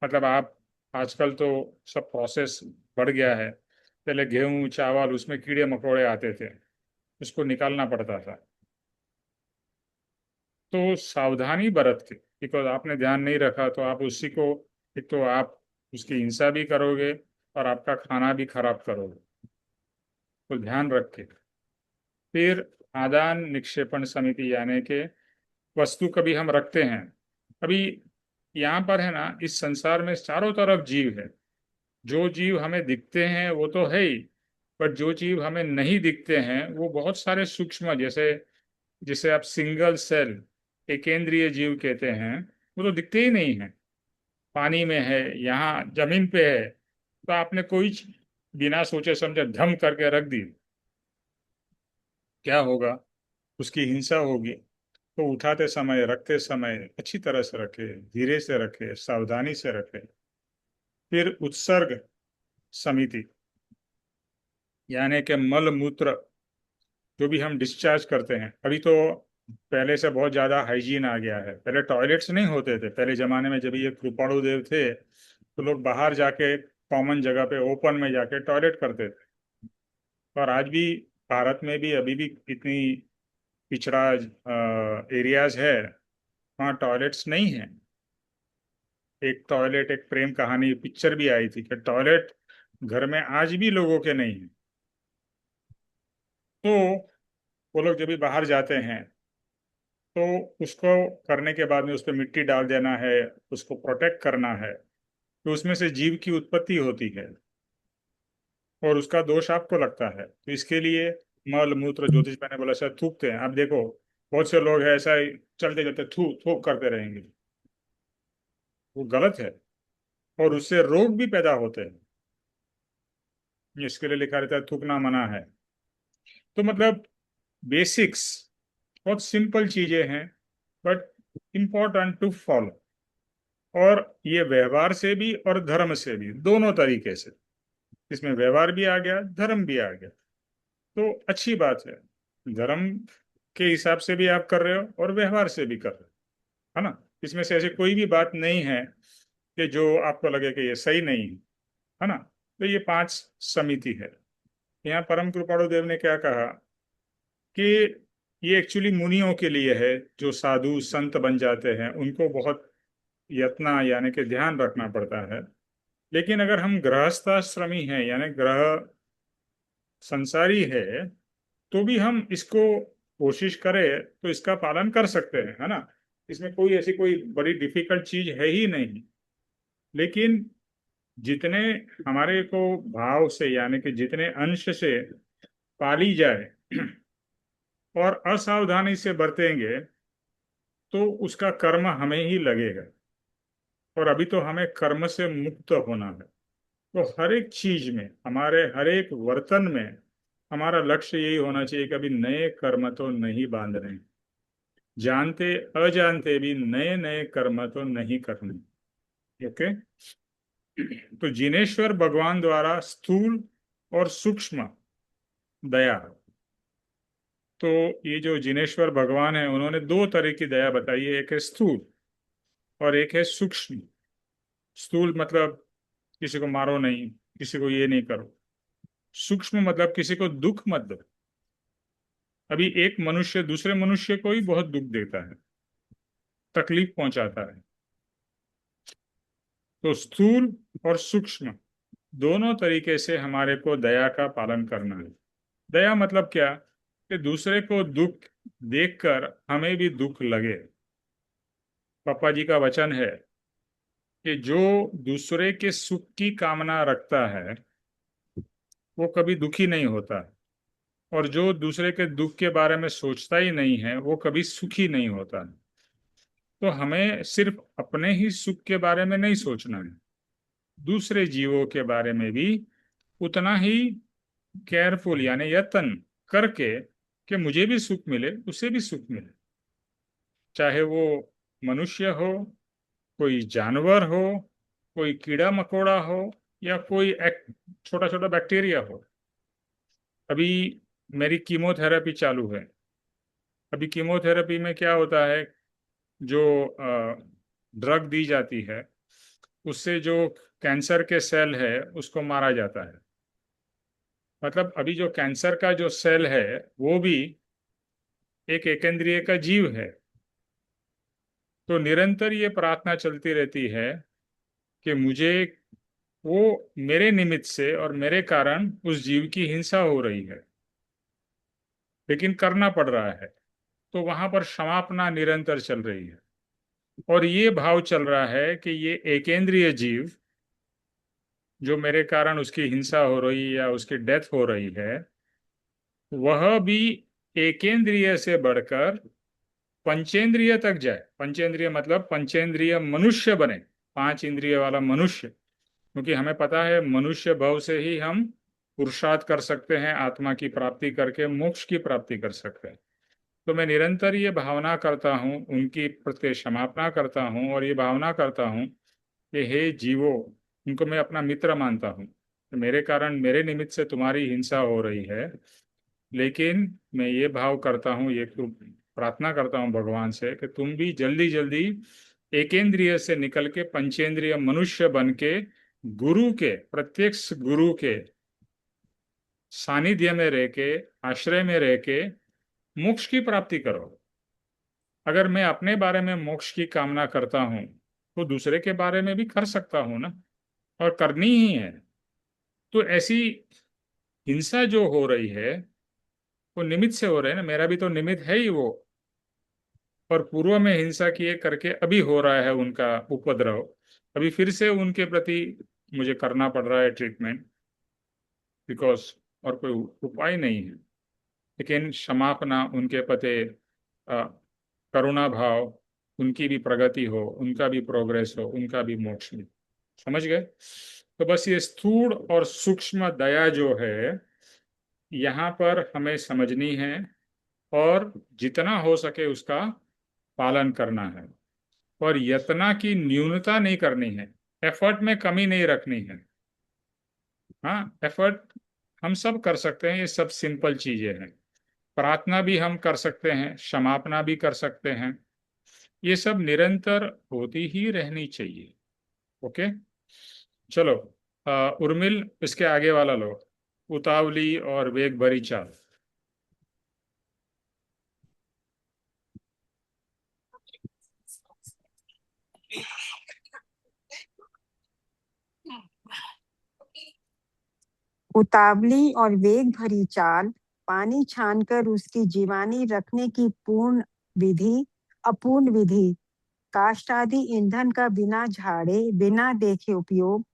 Speaker 1: मतलब आप, आजकल तो सब प्रोसेस बढ़ गया है। पहले गेहूं चावल उसमें कीड़े मकोड़े आते थे, उसको निकालना पड़ता था। तो सावधानी बरत के, बिकॉज आपने ध्यान नहीं रखा तो आप उसी को, एक तो आप उसकी हिंसा भी करोगे और आपका खाना भी खराब करोगे। तो ध्यान रख के। फिर आदान निक्षेपण समिति, यानी कि वस्तु कभी हम रखते हैं, अभी यहाँ पर है ना, इस संसार में चारों तरफ जीव है। जो जीव हमें दिखते हैं वो तो है ही, पर जो जीव हमें नहीं दिखते हैं वो बहुत सारे सूक्ष्म, जैसे जिसे आप सिंगल सेल एकेंद्रीय जीव कहते हैं, वो तो दिखते ही नहीं है। पानी में है, यहाँ जमीन पे है, तो आपने कोई बिना सोचे समझे धम करके रख दी, क्या होगा? उसकी हिंसा होगी। तो उठाते समय रखते समय अच्छी तरह से रखे, धीरे से रखे, सावधानी से रखे। फिर उत्सर्ग समिति, यानी कि मल मूत्र जो भी हम डिस्चार्ज करते हैं। अभी तो पहले से बहुत ज्यादा हाइजीन आ गया है। पहले टॉयलेट्स नहीं होते थे, पहले जमाने में जब ये कृपाणु देव थे तो लोग बाहर जाके कॉमन जगह पे ओपन में जाके टॉयलेट करते थे। और आज भी भारत में भी अभी भी इतनी पिछड़ा एरियाज है, वहाँ टॉयलेट्स नहीं है। एक टॉयलेट, एक प्रेम कहानी पिक्चर भी आई थी कि टॉयलेट घर में आज भी लोगों के नहीं है। तो वो लोग जब भी बाहर जाते हैं तो उसको करने के बाद में उस पर मिट्टी डाल देना है, उसको प्रोटेक्ट करना है। तो उसमें से जीव की उत्पत्ति होती है और उसका दोष आपको लगता है। तो इसके लिए मल मूत्र, ज्योतिष मैंने बोला शायद थूकते हैं। आप देखो बहुत से लोग हैं ऐसा ही चलते चलते थू थूक करते रहेंगे, वो गलत है और उससे रोग भी पैदा होते हैं। इसके लिए लिखा रहता है थूकना मना है। तो मतलब बेसिक्स बहुत सिंपल चीजें हैं, बट इम्पोर्टेंट टू फॉलो। और ये व्यवहार से भी और धर्म से भी, दोनों तरीके से। इसमें व्यवहार भी आ गया, धर्म भी आ गया, तो अच्छी बात है। धर्म के हिसाब से भी आप कर रहे हो और व्यवहार से भी कर रहे हो, है ना। इसमें से ऐसी कोई भी बात नहीं है कि जो आपको लगे कि ये सही नहीं है ना। तो ये 5 समिति है। यहाँ परम कृपाणु देव ने क्या कहा कि ये एक्चुअली मुनियों के लिए है, जो साधु संत बन जाते हैं उनको बहुत यत्ना यानी कि ध्यान रखना पड़ता है। लेकिन अगर हम गृहस्थाश्रमी हैं, यानी ग्रह संसारी है, तो भी हम इसको कोशिश करें तो इसका पालन कर सकते हैं, है ना। इसमें कोई ऐसी कोई बड़ी डिफिकल्ट चीज है ही नहीं। लेकिन जितने हमारे को भाव से, यानी कि जितने अंश से पाली जाए और असावधानी से बरतेंगे तो उसका कर्म हमें ही लगेगा। और अभी तो हमें कर्म से मुक्त होना है। तो हर एक चीज में, हमारे हर एक वर्तन में हमारा लक्ष्य यही होना चाहिए कि अभी नए कर्म तो नहीं बांध रहे हैं, जानते अजानते भी नए नए कर्म तो नहीं करने। ओके। तो जिनेश्वर भगवान द्वारा स्थूल और सूक्ष्म दया। तो ये जो जिनेश्वर भगवान है उन्होंने 2 तरह की दया बताई है, एक है स्थूल और एक है सूक्ष्म। स्थूल मतलब किसी को मारो नहीं, किसी को ये नहीं करो। सूक्ष्म मतलब किसी को दुख मत दो। अभी एक मनुष्य दूसरे मनुष्य को ही बहुत दुख देता है, तकलीफ पहुंचाता है। तो स्थूल और सूक्ष्म दोनों तरीके से हमारे को दया का पालन करना है। दया मतलब क्या, कि दूसरे को दुख देखकर हमें भी दुख लगे। पापा जी का वचन है कि जो दूसरे के सुख की कामना रखता है वो कभी दुखी नहीं होता, और जो दूसरे के दुख के बारे में सोचता ही नहीं है वो कभी सुखी नहीं होता। तो हमें सिर्फ अपने ही सुख के बारे में नहीं सोचना है, दूसरे जीवों के बारे में भी उतना ही केयरफुल यानी यत्न करके कि मुझे भी सुख मिले, उसे भी सुख मिले, चाहे वो मनुष्य हो, कोई जानवर हो, कोई कीड़ा मकोड़ा हो, या कोई छोटा छोटा बैक्टीरिया हो। अभी मेरी कीमोथेरेपी चालू है। अभी कीमोथेरेपी में क्या होता है, जो ड्रग दी जाती है उससे जो कैंसर के सेल है उसको मारा जाता है। मतलब अभी जो कैंसर का जो सेल है वो भी एक एकेंद्रिय का जीव है। तो निरंतर ये प्रार्थना चलती रहती है कि मुझे, वो मेरे निमित्त से और मेरे कारण उस जीव की हिंसा हो रही है लेकिन करना पड़ रहा है, तो वहां पर क्षमापना निरंतर चल रही है। और ये भाव चल रहा है कि ये एकेंद्रीय जीव जो मेरे कारण उसकी हिंसा हो रही है या उसकी डेथ हो रही है, वह भी एकेंद्रिय से बढ़कर पंचेंद्रिय तक जाए। पंचेंद्रिय मतलब पंचेंद्रिय मनुष्य बने, 5 इंद्रिय वाला मनुष्य। क्योंकि हमें पता है मनुष्य भाव से ही हम पुरुषार्थ कर सकते हैं, आत्मा की प्राप्ति करके मोक्ष की प्राप्ति कर सकते हैं। तो मैं निरंतर ये भावना करता हूँ, उनकी प्रति क्षमापना करता हूँ और ये भावना करता हूँ कि हे जीवो, उनको मैं अपना मित्र मानता हूँ। तो मेरे कारण, मेरे निमित्त से तुम्हारी हिंसा हो रही है, लेकिन मैं ये भाव करता हूँ, ये प्रार्थना करता हूँ भगवान से कि तुम भी जल्दी जल्दी एकेंद्रिय से निकल के पंचेंद्रिय मनुष्य बन के गुरु के, प्रत्यक्ष गुरु के सानिध्य में रह के, आश्रय में रह के मोक्ष की प्राप्ति करो। अगर मैं अपने बारे में मोक्ष की कामना करता हूँ तो दूसरे के बारे में भी कर सकता हूँ ना, और करनी ही है। तो ऐसी हिंसा जो हो रही है वो निमित्त से हो रहे हैं ना, मेरा भी तो निमित्त है ही वो। और पूर्व में हिंसा किए करके अभी हो रहा है उनका उपद्रव, अभी फिर से उनके प्रति मुझे करना पड़ रहा है ट्रीटमेंट, बिकॉज और कोई उपाय नहीं है। लेकिन क्षमापना, उनके प्रति करुणा भाव, उनकी भी प्रगति हो, उनका भी प्रोग्रेस हो, उनका भी मोक्ष हो। समझ गए? तो बस ये स्थूल और सूक्ष्म दया जो है यहाँ पर हमें समझनी है और जितना हो सके उसका पालन करना है। और यत्ना की न्यूनता नहीं करनी है, एफर्ट में कमी नहीं रखनी है। हाँ, एफर्ट हम सब कर सकते हैं, ये सब सिंपल चीजें हैं। प्रार्थना भी हम कर सकते हैं, क्षमापना भी कर सकते हैं, ये सब निरंतर होती ही रहनी चाहिए। ओके, चलो। उर्मिल, इसके आगे वाला लो, उतावली और वेग भरी चाल।
Speaker 5: उतावली और वेग भरी चाल, पानी छानकर उसकी जीवानी रखने की पूर्ण विधि, अपूर्ण विधि, काष्ठादि ईंधन का बिना झाड़े बिना देखे उपयोग,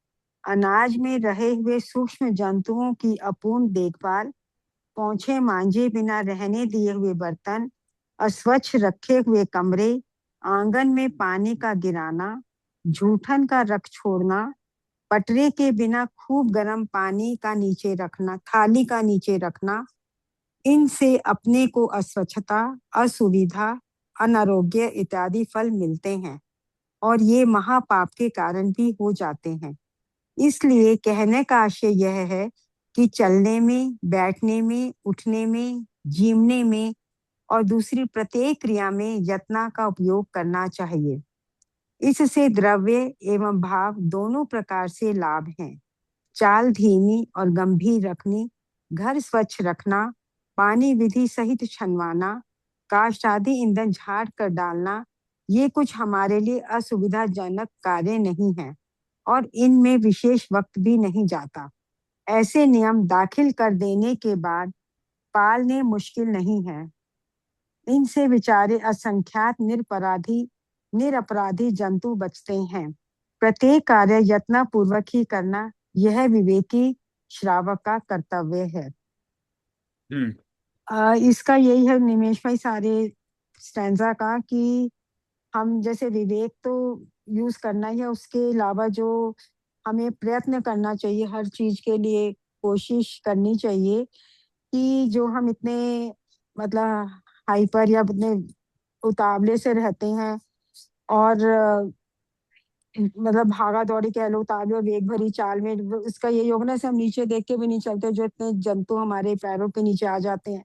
Speaker 5: अनाज में रहे हुए सूक्ष्म जंतुओं की अपूर्ण देखभाल, पोंछे मांजे बिना रहने दिए हुए बर्तन, अस्वच्छ रखे हुए कमरे, आंगन में पानी का गिराना, जूठन का रख छोड़ना, पटरे के बिना खूब गर्म पानी का नीचे रखना, थाली का नीचे रखना, इनसे अपने को अस्वच्छता, असुविधा, अनारोग्य इत्यादि फल मिलते हैं और ये महापाप के कारण भी हो जाते हैं। इसलिए कहने का आशय यह है कि चलने में, बैठने में, उठने में, जीवने में और दूसरी प्रत्येक क्रिया में यत्ना का उपयोग करना चाहिए। इससे द्रव्य एवं भाव दोनों प्रकार से लाभ हैं। चाल धीमी और गंभीर रखनी, घर स्वच्छ रखना, पानी विधि सहित छनवाना, काष्ठ आदि ईंधन झाड़ कर डालना, ये कुछ हमारे लिए असुविधाजनक कार्य नहीं है और इनमें विशेष वक्त भी नहीं जाता। ऐसे नियम दाखिल कर देने के बाद पालने मुश्किल नहीं है। इनसे बेचारे असंख्यात निरपराधी जंतु बचते हैं। प्रत्येक कार्य यत्नपूर्वक ही करना, यह विवेकी श्रावक का कर्तव्य है। इसका यही है निमेश भाई सारे स्टैंजा का, कि हम जैसे विवेक तो यूज करना ही है, उसके अलावा जो हमें प्रयत्न करना चाहिए, हर चीज के लिए कोशिश करनी चाहिए कि जो हम इतने मतलब हाइपर या इतने उतावले से रहते हैं और मतलब भागा दौड़ी कह लो, उतावली और वेग भरी चाल में, इसका यही होगा ना, से हम नीचे देख के भी नहीं चलते, जो इतने जंतु हमारे पैरों के नीचे आ जाते हैं।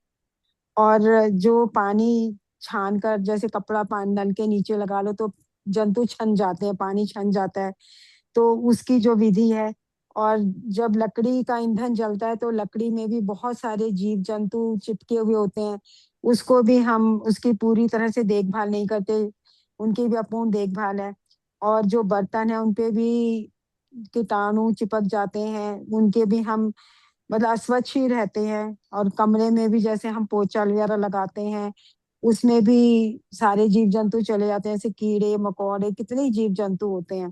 Speaker 5: और जो पानी छान कर, जैसे कपड़ा पानी नल के नीचे लगा लो तो जंतु छन जाते हैं, पानी छन जाता है, तो उसकी जो विधि है। और जब लकड़ी का ईंधन जलता है तो लकड़ी में भी बहुत सारे जीव जंतु चिपके हुए होते हैं, उसको भी हम उसकी पूरी तरह से देखभाल नहीं करते, उनकी भी अपूर्ण देखभाल है। और जो बर्तन है उनपे भी कीटाणु चिपक जाते हैं, उनके भी हम मतलब अस्वच्छ ही रहते हैं। और कमरे में भी जैसे हम पोछा वगैरह लगाते हैं, उसमें भी सारे जीव जंतु चले जाते हैं, जैसे कीड़े मकोड़े, कितने ही जीव जंतु होते हैं।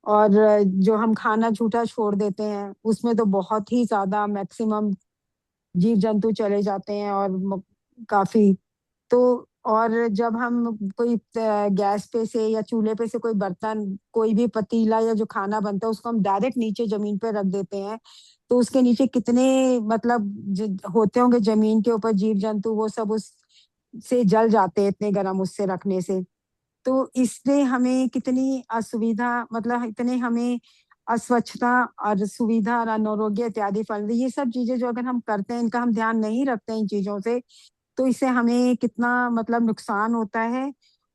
Speaker 5: और जो हम खाना झूठा छोड़ देते हैं उसमें तो बहुत ही ज्यादा मैक्सिमम जीव जंतु चले जाते हैं, और काफी। तो और जब हम कोई गैस पे से या चूल्हे पे से कोई बर्तन, कोई भी पतीला या जो खाना बनता है उसको हम डायरेक्ट नीचे जमीन पे रख देते हैं, तो उसके नीचे कितने मतलब होते होंगे जमीन के ऊपर जीव जंतु, वो सब उस से जल जाते हैं इतने गर्म उससे रखने से। तो इससे हमें कितनी असुविधा, मतलब इतने हमें अस्वच्छता और सुविधा और अनारोग्य इत्यादि फल, ये सब चीजें जो अगर हम करते हैं, इनका हम ध्यान नहीं रखते हैं इन चीजों से, तो इससे हमें कितना मतलब नुकसान होता है।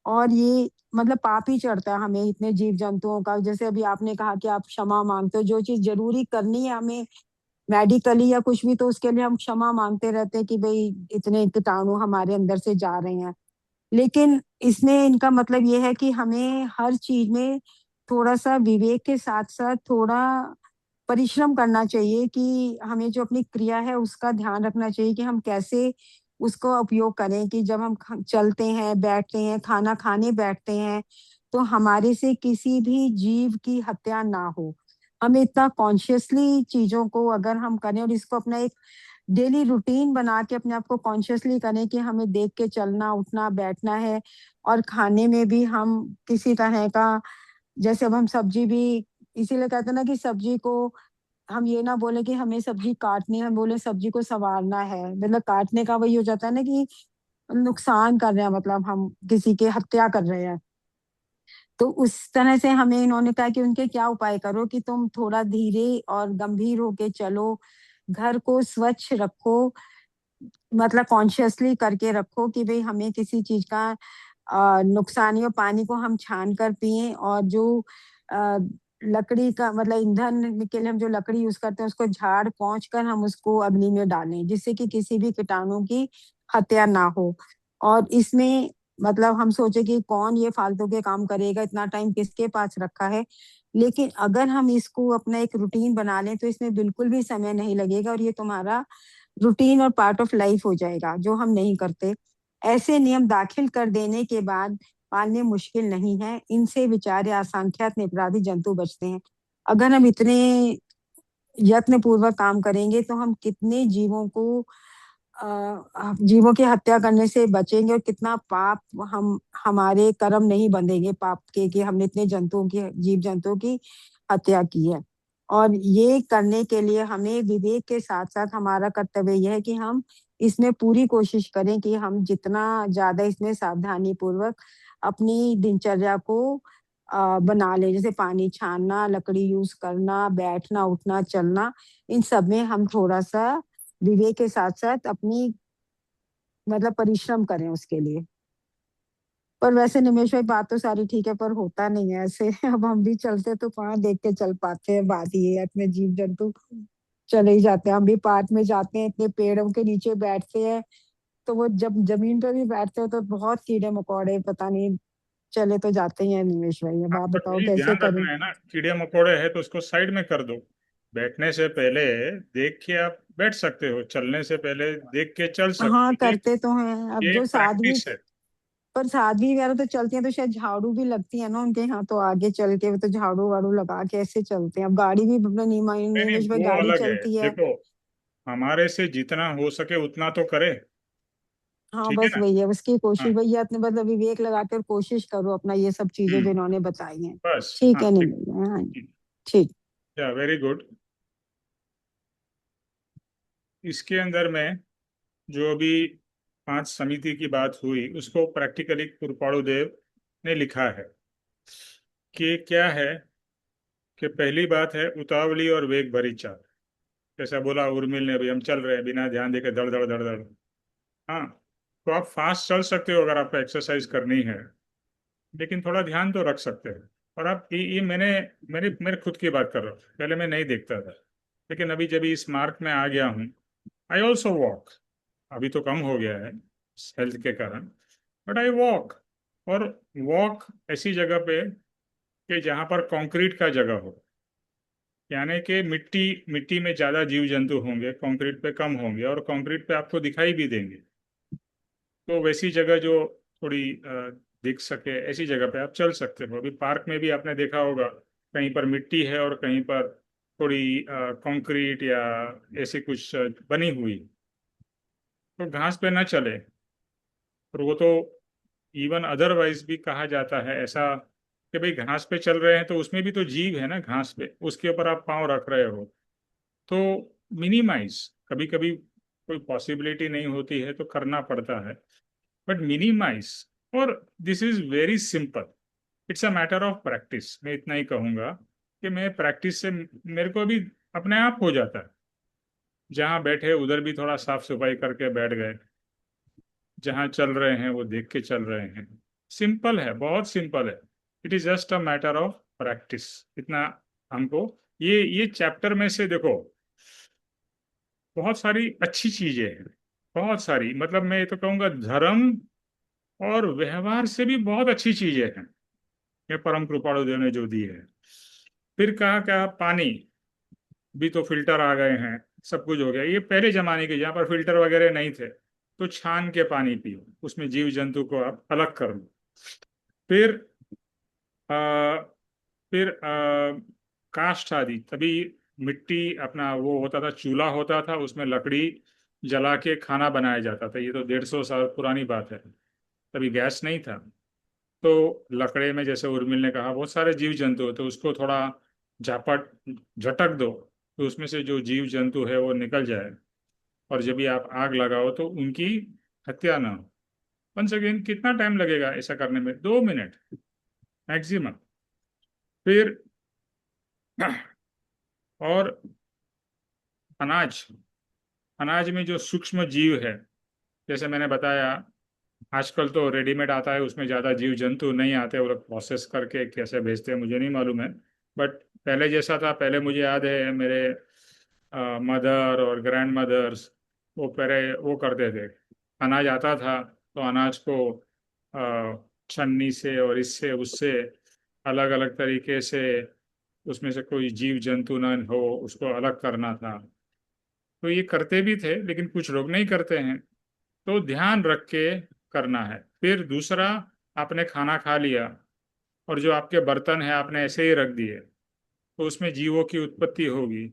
Speaker 5: और ये मतलब पाप ही चढ़ता है हमें इतने जीव जंतुओं का। जैसे अभी आपने कहा कि आप क्षमा मांगते हो, जो चीज जरूरी करनी है हमें मेडिकली या कुछ भी, तो उसके लिए हम क्षमा मांगते रहते हैं कि भाई इतने कीटाणु हमारे अंदर से जा रहे हैं। लेकिन इसमें इनका मतलब ये है कि हमें हर चीज में थोड़ा सा विवेक के साथ साथ थोड़ा परिश्रम करना चाहिए, कि हमें जो अपनी क्रिया है उसका ध्यान रखना चाहिए कि हम कैसे उसको उपयोग करें, कि जब हम चलते हैं, बैठते हैं, खाना खाने बैठते हैं, तो हमारे से किसी भी जीव की हत्या ना हो। हमें इतना कॉन्शियसली चीजों को अगर हम करें और इसको अपना एक डेली रूटीन बना के अपने आप को कॉन्शियसली करें कि हमें देख के चलना उठना बैठना है। और खाने में भी हम किसी तरह का, जैसे अब हम सब्जी भी, इसीलिए कहते हैं ना कि सब्जी को हम ये ना बोले कि हमें सब्जी काटनी है, हम बोले सब्जी को संवारना है, मतलब काटने का वही हो जाता है ना कि नुकसान कर रहे हैं, मतलब हम किसी की हत्या कर रहे हैं। तो उस तरह से हमें इन्होंने कहा कि उनके क्या उपाय करो, कि तुम थोड़ा धीरे और गंभीर होके चलो, घर को स्वच्छ रखो, मतलब कॉन्शियसली करके रखो कि भाई हमें किसी चीज का नुकसान हो, पानी को हम छान कर पिए। और जो अ, लकड़ी का मतलब ईंधन के लिए हम जो लकड़ी यूज करते हैं उसको झाड़ पोंछ कर हम उसको अग्नि में डालें, जिससे कि किसी भी कीटाणु की हत्या ना हो। और इसमें मतलब हम सोचे कि कौन ये फालतू के काम करेगा, इतना टाइम किसके पास रखा है। लेकिन अगर हम इसको अपना एक रूटीन बना लें तो इसमें बिल्कुल भी समय नहीं लगेगा, और ये तुम्हारा रूटीन और पार्ट ऑफ लाइफ हो जाएगा, जो हम नहीं करते। ऐसे नियम दाखिल कर देने के बाद पालने मुश्किल नहीं है, इनसे बेचारे असंख्यात निरपराधी जंतु बचते हैं। अगर हम इतने यत्न पूर्वक काम करेंगे तो हम कितने जीवों को जीवों की हत्या करने से बचेंगे, और कितना पाप हम हमारे कर्म नहीं बंधेंगे पाप के, कि हमने इतने जंतुओं की, जीव जंतुओं की हत्या की है। और ये करने के लिए हमें विवेक के साथ साथ हमारा कर्तव्य यह है कि हम इसमें पूरी कोशिश करें कि हम जितना ज्यादा इसमें सावधानी पूर्वक अपनी दिनचर्या को बना लें, जैसे पानी छानना, लकड़ी यूज करना, बैठना उठना चलना, इन सब में हम थोड़ा सा विवेक के साथ साथ अपनी मतलब परिश्रम करें उसके लिए। पर वैसे निमेश भाई बात तो सारी ठीक है, पर होता नहीं है ऐसे। अब हम भी चलते तो कहाँ देख के चल पाते हैं, बात ये है, इतने जीव जंतु चले ही जाते हैं। हम भी पार्क में जाते हैं, इतने पेड़ों के नीचे बैठते हैं, तो वो जब जमीन पे भी बैठते हैं तो बहुत कीड़े मकोड़े पता नहीं चले तो जाते ही हैं। निमेश भाई अब
Speaker 1: हाँ,
Speaker 5: आप
Speaker 1: पर
Speaker 5: बताओ
Speaker 1: वही
Speaker 5: कैसे
Speaker 1: ध्यान
Speaker 5: करें।
Speaker 1: रखना है ना, कीड़े मकोड़े है तो उसको साइड में कर दो। बैठने से पहले देख के आप बैठ सकते हो, चलने से पहले देख के चल सकते
Speaker 5: हाँ
Speaker 1: हो।
Speaker 5: करते तो हैं, अब
Speaker 1: ये
Speaker 5: जो
Speaker 1: एक
Speaker 5: साध्वी,
Speaker 1: प्रैक्टिस है।
Speaker 5: पर साध्वी वगैरह तो चलती हैं तो शायद झाड़ू भी लगती है ना उनके यहाँ, तो आगे चल के वो तो झाड़ू वाड़ू लगा के ऐसे चलते हैं। अब गाड़ी भी अपने
Speaker 1: नहीं नहीं,
Speaker 5: निमेश भाई
Speaker 1: वो
Speaker 5: गाड़ी
Speaker 1: अलग है।
Speaker 5: चलती है।
Speaker 1: देखो, हमारे से जितना हो सके उतना तो करे।
Speaker 5: हाँ
Speaker 1: ठीक है
Speaker 5: बस
Speaker 1: ना।
Speaker 5: वही है, उसकी
Speaker 1: हाँ
Speaker 5: कोशिश वही है, अपने मतलब विवेक लगाकर कोशिश करो अपना, ये सब चीजें जो
Speaker 1: हम्म,
Speaker 5: इन्होंने बताई हैं।
Speaker 1: बस
Speaker 5: ठीक
Speaker 1: हाँ
Speaker 5: है
Speaker 1: ठीक।
Speaker 5: निमेश, हाँ जी, ठीक।
Speaker 1: या वेरी गुड। इसके अंदर में जो अभी 5 समिति की बात हुई उसको प्रैक्टिकली कृपाणुदेव ने लिखा है कि क्या है कि पहली बात है उतावली और वेग भरी चाल। जैसा बोला उर्मिल ने, भाई हम चल रहे हैं बिना ध्यान देके धड़ धड़ धड़ धड़। हाँ, तो आप फास्ट चल सकते हो अगर आपको एक्सरसाइज करनी है, लेकिन थोड़ा ध्यान तो रख सकते हो। और आप ये मैंने मेरे मेरे खुद की बात कर रहा हूँ, पहले मैं नहीं देखता था, लेकिन अभी जब इस मार्क में आ गया हूँ, आई ऑल्सो वॉक। अभी तो कम हो गया है हेल्थ के कारण, बट आई वॉक। और वॉक ऐसी जगह पे कि जहाँ पर कंक्रीट का जगह हो, यानी कि मिट्टी मिट्टी में ज़्यादा जीव जंतु होंगे, कंक्रीट पे कम होंगे, और कंक्रीट पे आपको दिखाई भी देंगे। तो वैसी जगह जो थोड़ी दिख सके, ऐसी जगह पे आप चल सकते हो। अभी पार्क में भी आपने देखा होगा, कहीं पर मिट्टी है और कहीं पर थोड़ी कंक्रीट या ऐसी कुछ बनी हुई, तो घास पे ना चले। और वो तो इवन अदरवाइज भी कहा जाता है ऐसा कि भाई घास पे चल रहे हैं तो उसमें भी तो जीव है ना, घास पे उसके ऊपर आप पाँव रख रहे हो। तो मिनिमाइज, कभी कभी कोई पॉसिबिलिटी नहीं होती है तो करना पड़ता है, बट मिनिमाइज। और this is very simple, it's a matter of practice. मैं इतना ही कहूँगा कि मैं प्रैक्टिस से मेरे को अभी अपने आप हो जाता है। जहाँ बैठे उधर भी थोड़ा साफ सफाई करके बैठ गए, जहाँ चल रहे हैं वो देख के चल रहे हैं। सिंपल है, बहुत सिंपल है। It is just a matter of practice. इतना हमको ये चैप्टर में से देखो, बहुत सारी अच्छी चीजें हैं, बहुत सारी, मतलब मैं ये तो कहूँगा धर्म और व्यवहार से भी बहुत अच्छी चीजें हैं ये परम कृपाणुदेव ने जो दी है। फिर कहा क्या, पानी भी तो फिल्टर आ गए हैं, सब कुछ हो गया। ये पहले जमाने के, जहाँ पर फिल्टर वगैरह नहीं थे, तो छान के पानी पियो, उसमें जीव जंतु को आप अलग कर लो। फिर आ, फिर काष्ठ आदि, तभी मिट्टी अपना वो होता था, चूल्हा होता था, उसमें लकड़ी जला के खाना बनाया जाता था। ये तो 150 साल पुरानी बात है, तभी गैस नहीं था। तो लकड़े में, जैसे उर्मिल ने कहा, बहुत सारे जीव जंतु होते, उसको थोड़ा झापट झटक दो तो उसमें से जो जीव जंतु है वो निकल जाए, और जब भी आप आग लगाओ तो उनकी हत्या ना हो। वन सेकेंड, कितना टाइम लगेगा ऐसा करने में? 2 मिनट मैक्सिमम। फिर और अनाज, अनाज में जो सूक्ष्म जीव है, जैसे मैंने बताया, आजकल तो रेडीमेड आता है, उसमें ज़्यादा जीव जंतु नहीं आते, वो लोग प्रोसेस करके कैसे भेजते हैं मुझे नहीं मालूम है। बट पहले जैसा था, पहले मुझे याद है मेरे मदर और ग्रैंड मदर्स, वो पहले वो करते थे, अनाज आता था तो अनाज को छन्नी से और इससे उससे अलग अलग तरीके से, उसमें से कोई जीव जंतु न हो उसको अलग करना था। तो ये करते भी थे, लेकिन कुछ लोग नहीं करते हैं, तो ध्यान रख के करना है। फिर दूसरा, आपने खाना खा लिया और जो आपके बर्तन है आपने ऐसे ही रख दिए, तो उसमें जीवों की उत्पत्ति होगी।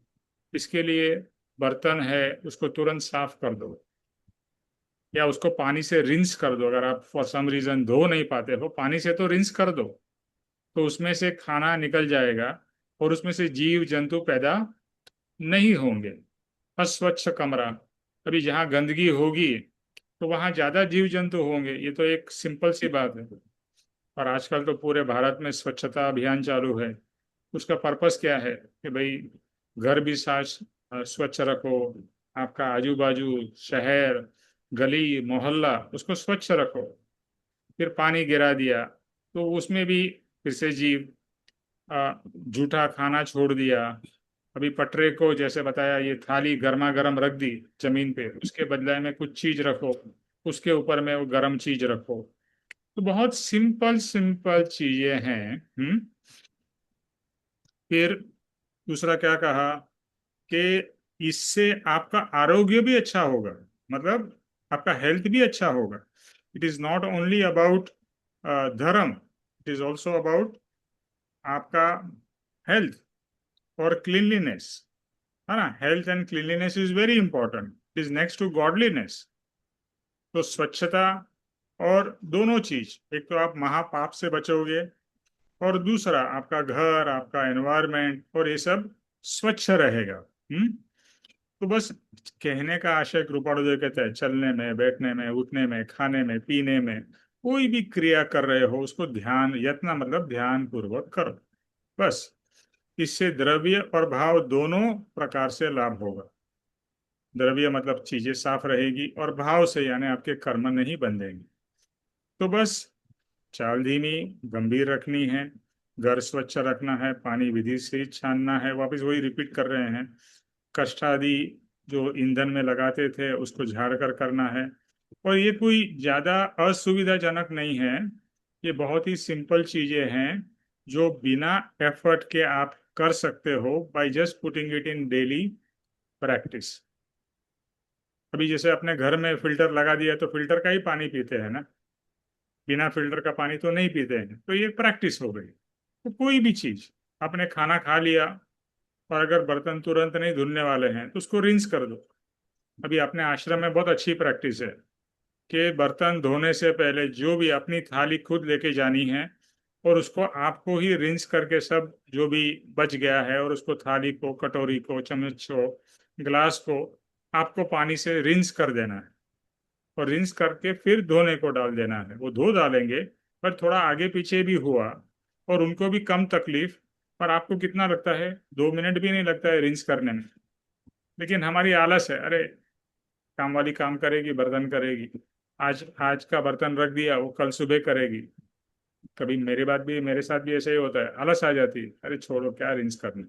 Speaker 1: इसके लिए बर्तन है उसको तुरंत साफ कर दो, या उसको पानी से रिंस कर दो। अगर आप फॉर सम रीजन धो नहीं पाते हो, पानी से तो रिंस कर दो, तो उसमें से खाना निकल जाएगा और उसमें से जीव जंतु पैदा नहीं होंगे। अस्वच्छ कमरा, अभी जहाँ गंदगी होगी तो वहाँ ज्यादा जीव जंतु होंगे, ये तो एक सिंपल सी बात है। और आजकल तो पूरे भारत में स्वच्छता अभियान चालू है। उसका पर्पस क्या है कि भाई घर भी स्वच्छ रखो, आपका आजू बाजू शहर गली मोहल्ला उसको स्वच्छ रखो। फिर पानी गिरा दिया तो उसमें भी फिर से जीव, जूठा खाना छोड़ दिया। अभी पटरे को जैसे बताया, ये थाली गर्मा गर्म रख दी जमीन पे, उसके बदले में कुछ चीज रखो, उसके ऊपर में वो गर्म चीज रखो। तो बहुत सिंपल सिंपल चीजें हैं। फिर दूसरा क्या कहा कि इससे आपका आरोग्य भी अच्छा होगा, मतलब आपका हेल्थ भी अच्छा होगा। It is not only about dharma, it is also about आपका हेल्थ और क्लीनलीनेस, है ना। Health and cleanliness is very important, it is next to godliness. तो स्वच्छता और दोनों चीज, एक तो आप महापाप से बचोगे, और दूसरा आपका घर, आपका एनवायरनमेंट और ये सब स्वच्छ रहेगा। तो बस कहने का आशय कृपाणु जो कहते हैं, चलने में, बैठने में, उठने में, खाने में, पीने में, कोई भी क्रिया कर रहे हो उसको ध्यान, यत्न मतलब ध्यान पूर्वक करो बस। इससे द्रव्य और भाव दोनों प्रकार से लाभ होगा। द्रव्य मतलब चीजें साफ रहेगी, और भाव से यानी आपके कर्म नहीं बंधेंगे। तो बस चाल धीमी गंभीर रखनी है, घर स्वच्छ रखना है, पानी विधि से छानना है, वापस वही रिपीट कर रहे हैं। कष्ट आदि जो ईंधन में लगाते थे उसको झाड़ कर करना है। और ये कोई ज्यादा असुविधाजनक नहीं है, ये बहुत ही सिंपल चीजें हैं जो बिना एफर्ट के आप कर सकते हो by just putting it in daily practice. अभी जैसे अपने घर में फिल्टर लगा दिया तो फिल्टर का ही पानी पीते हैं ना, बिना फिल्टर का पानी तो नहीं पीते हैं। तो ये प्रैक्टिस हो गई। तो कोई भी चीज, आपने खाना खा लिया और अगर बर्तन तुरंत नहीं धुलने वाले हैं तो उसको रिंस कर दो। अभी अपने आश्रम में बहुत अच्छी प्रैक्टिस है कि बर्तन धोने से पहले जो भी अपनी थाली खुद लेके जानी है, और उसको आपको ही रिंस करके सब जो भी बच गया है, और उसको थाली को, कटोरी को, चम्मच को, गिलास को आपको पानी से रिंस कर देना है, और रिंस करके फिर धोने को डाल देना है। वो धो डालेंगे, पर थोड़ा आगे पीछे भी हुआ और उनको भी कम तकलीफ। और आपको कितना लगता है, 2 मिनट भी नहीं लगता है रिंस करने में। लेकिन हमारी आलस है, अरे काम वाली काम करेगी, बर्तन करेगी, आज आज का बर्तन रख दिया, वो कल सुबह करेगी। कभी मेरे साथ भी ऐसे ही होता है, आलस आ जाती है, अरे छोड़ो क्या रिंस करना।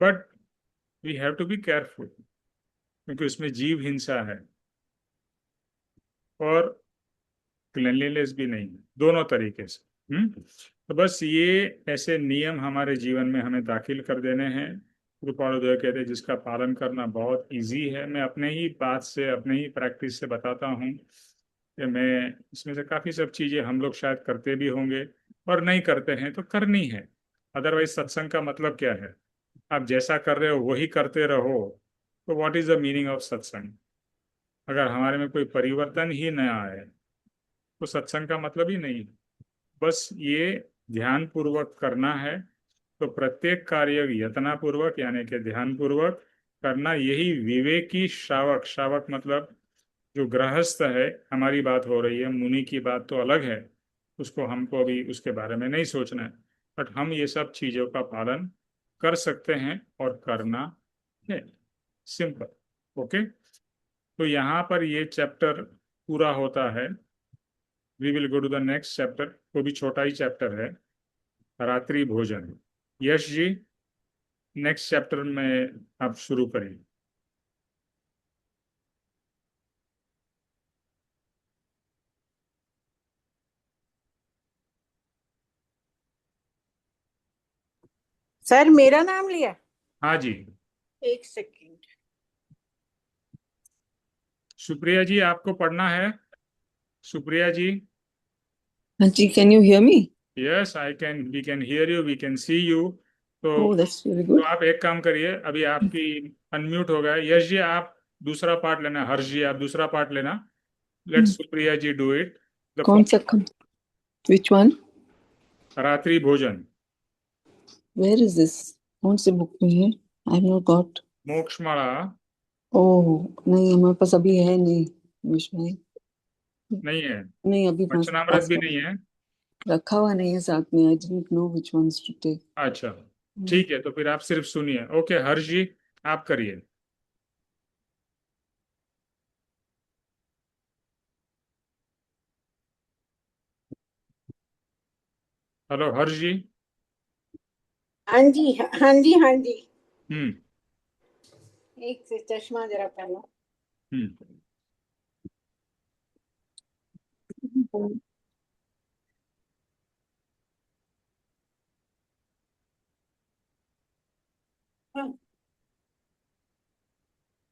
Speaker 1: But we have to be careful, क्योंकि उसमें जीव हिंसा है और क्लेanलीनेस भी नहीं है, दोनों तरीके से। तो बस ये ऐसे नियम हमारे जीवन में हमें दाखिल कर देने हैं। कृपाणुदेव कहते हैं जिसका पालन करना बहुत इजी है। मैं अपने ही बात से, अपने ही प्रैक्टिस से बताता हूँ कि मैं इसमें से काफ़ी सब चीज़ें हम लोग शायद करते भी होंगे, और नहीं करते हैं तो करनी है। अदरवाइज सत्संग का मतलब क्या है? आप जैसा कर रहे हो वही करते रहो, तो what is the meaning of सत्संग? अगर हमारे में कोई परिवर्तन ही न आए तो सत्संग का मतलब ही नहीं। बस ये ध्यान पूर्वक करना है। तो प्रत्येक कार्य यत्ना पूर्वक यानी कि ध्यान पूर्वक करना, यही विवेकी श्रावक, श्रावक मतलब जो गृहस्थ है, हमारी बात हो रही है, मुनि की बात तो अलग है, उसको हमको अभी उसके बारे में नहीं सोचना है। बट हम ये सब चीजों का पालन कर सकते हैं और करना है। सिंपल। ओके, तो यहाँ पर ये चैप्टर पूरा होता है। We will go to the next chapter, वो भी छोटा ही चैप्टर है, रात्रि भोजन। यश जी, नेक्स्ट चैप्टर में आप शुरू करिए।
Speaker 6: सर मेरा नाम लिया?
Speaker 1: हाँ जी,
Speaker 6: एक सेकंड।
Speaker 1: सुप्रिया जी आपको पढ़ना है। सुप्रिया जी।
Speaker 7: हाँ जी, can you hear me?
Speaker 1: Yes I can, we can hear you, we can see you. तो
Speaker 7: ओह दैट्स वेरी
Speaker 1: तो
Speaker 7: गुड।
Speaker 1: आप एक काम करिए, अभी आपकी अनम्यूट हो गया। यश जी आप दूसरा पार्ट लेना, हर्ष जी आप दूसरा पार्ट लेना। Let Supriya ji do it.
Speaker 7: कौन सा? Which one?
Speaker 1: रात्रि भोजन।
Speaker 7: Where is this? कौन से बुक में है? I have not got.
Speaker 1: Mokshamala.
Speaker 7: Oh नहीं, हमारे पास अभी है नहीं विषय।
Speaker 1: नहीं है?
Speaker 7: नहीं, अभी
Speaker 1: वचनामृत भी नहीं है?
Speaker 7: रखा हुआ नहीं है साथ में। I didn't know which ones to take.
Speaker 1: अच्छा ठीक है, तो फिर आप सिर्फ सुनिए। ओके हर्ष जी आप करिए। हेलो हर्ष जी।
Speaker 6: हाँ जी, हाँ जी, हाँ जी।
Speaker 1: हम्म
Speaker 6: एक से चश्मा जरा पहनो।
Speaker 1: हम्म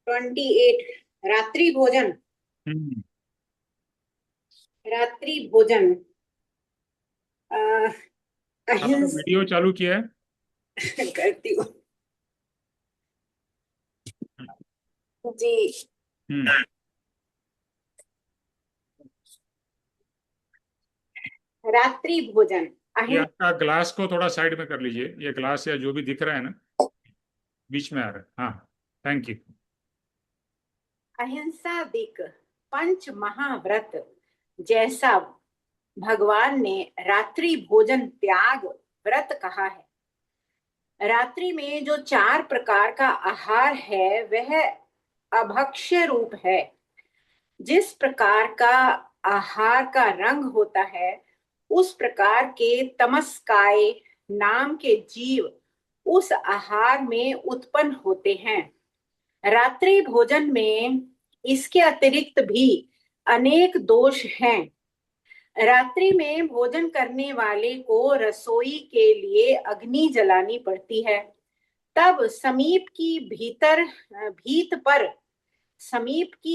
Speaker 6: 28 रात्रि भोजन।
Speaker 1: हम्म
Speaker 6: रात्रि भोजन
Speaker 1: आपका वीडियो चालू किया है?
Speaker 6: करती हूँ जी।
Speaker 1: हम्म
Speaker 6: रात्रि भोजन
Speaker 1: ये आपका ग्लास को थोड़ा साइड में कर लीजिए, ये ग्लास या जो भी दिख रहा है ना, बीच में आ रहा है। हाँ, थैंक यू।
Speaker 6: अहिंसादिक पंच महाव्रत जैसा भगवान ने रात्रि भोजन त्याग व्रत कहा है। रात्रि में जो 4 प्रकार का आहार है वह अभक्ष्य रूप है। जिस प्रकार का आहार का रंग होता है उस प्रकार के तमस्काय नाम के जीव उस आहार में उत्पन्न होते हैं। रात्रि भोजन में इसके अतिरिक्त भी अनेक दोष हैं। रात्रि में भोजन करने वाले को रसोई के लिए अग्नि जलानी पड़ती है। तब समीप की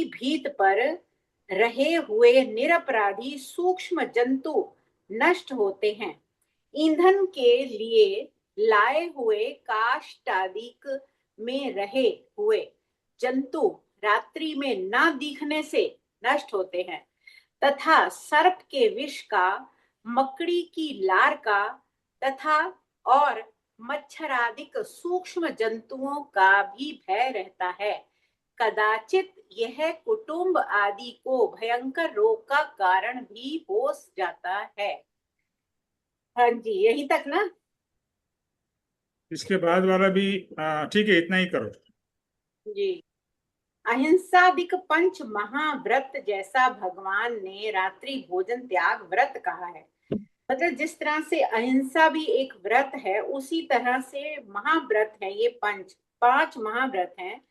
Speaker 6: भीत पर रहे हुए निरपराधी सूक्ष्म जंतु नष्ट होते हैं। ईंधन के लिए लाए हुए काष्ठादिक में रहे हुए जंतु रात्रि में न दिखने से नष्ट होते हैं तथा सर्प के विष का, मकड़ी की लार का तथा और मच्छरादिक सूक्ष्म जंतुओं का भी भय रहता है। कदाचित यह कुटुंब आदि को भयंकर रोग का कारण भी हो जाता है। हाँ जी, यही तक ना।
Speaker 1: इसके बाद वाला भी ठीक है, इतना ही करो।
Speaker 6: जी। अहिंसादिक पंच महाव्रत जैसा भगवान ने रात्रि भोजन त्याग व्रत कहा है। मतलब जिस तरह से अहिंसा भी एक व्रत है उसी तरह से महाव्रत है। ये 5 महाव्रत हैं।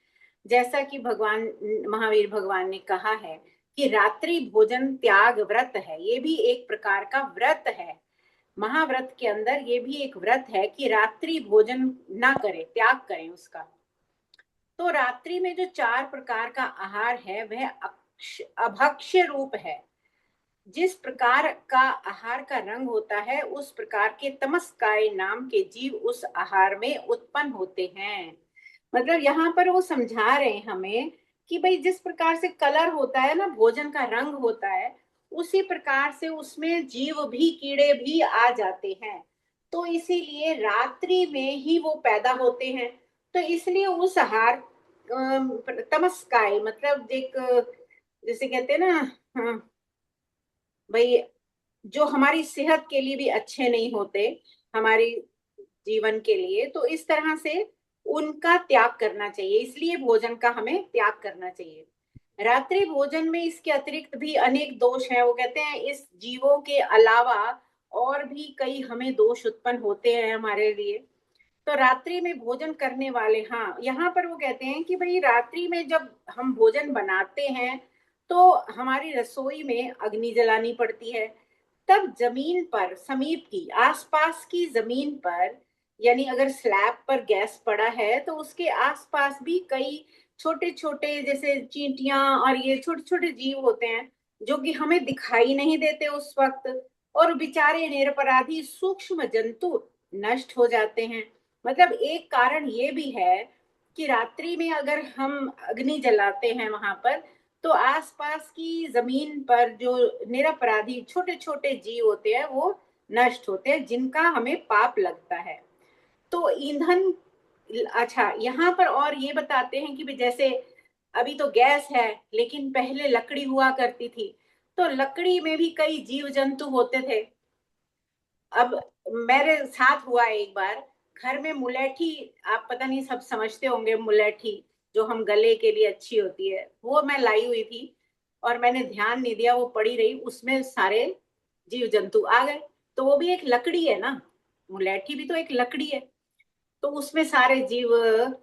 Speaker 6: जैसा कि भगवान महावीर भगवान ने कहा है कि रात्रि भोजन त्याग व्रत है, ये भी एक प्रकार का व्रत है। महाव्रत के अंदर ये भी एक व्रत है कि रात्रि भोजन ना करें, त्याग करें उसका। तो रात्रि में जो 4 प्रकार का आहार है वह अभक्ष्य रूप है। जिस प्रकार का आहार का रंग होता है उस प्रकार के तमस्काय नाम के जीव उस आहार में उत्पन्न होते हैं। मतलब यहाँ पर वो समझा रहे हैं हमें कि भाई जिस प्रकार से कलर होता है ना, भोजन का रंग होता है, उसी प्रकार से उसमें जीव भी, कीड़े भी आ जाते हैं। तो इसीलिए रात्रि में ही वो पैदा होते हैं। तो इसलिए उस आहार तमस्काय मतलब एक, जैसे कहते हैं ना, हाँ, भाई जो हमारी सेहत के लिए भी अच्छे नहीं होते, हमारी जीवन के लिए, तो इस तरह से उनका त्याग करना चाहिए। इसलिए भोजन का हमें त्याग करना चाहिए। रात्रि भोजन में इसके अतिरिक्त भी अनेक दोष हैं। वो कहते हैं इस जीवों के अलावा और भी कई हमें दोष उत्पन्न होते हैं हमारे लिए। तो रात्रि में भोजन करने वाले, हाँ, यहाँ पर वो कहते हैं कि भाई रात्रि में जब हम भोजन बनाते हैं तो हमारी रसोई में अग्नि जलानी पड़ती है। तब जमीन पर, समीप की, आसपास की जमीन पर, यानी अगर स्लैब पर गैस पड़ा है तो उसके आसपास भी कई छोटे छोटे जैसे चींटियां और ये छोटे छोटे जीव होते हैं जो कि हमें दिखाई नहीं देते उस वक्त, और बेचारे निरपराधी सूक्ष्म जंतु नष्ट हो जाते हैं। मतलब एक कारण ये भी है कि रात्रि में अगर हम अग्नि जलाते हैं वहां पर, तो आसपास की जमीन पर जो निरपराधी छोटे छोटे जीव होते हैं वो नष्ट होते हैं, जिनका हमें पाप लगता है। तो ईंधन, अच्छा यहाँ पर और ये बताते हैं कि जैसे अभी तो गैस है लेकिन पहले लकड़ी हुआ करती थी, तो लकड़ी में भी कई जीव जंतु होते थे। अब मेरे साथ हुआ एक बार, घर में मुलेठी, आप पता नहीं सब समझते होंगे, मुलेठी जो हम गले के लिए अच्छी होती है, वो मैं लाई हुई थी और मैंने ध्यान नहीं दिया, वो पड़ी रही, उसमें सारे जीव जंतु आ गए। तो वो भी एक लकड़ी है ना, मुलेठी भी तो एक लकड़ी है। तो उसमें सारे जीव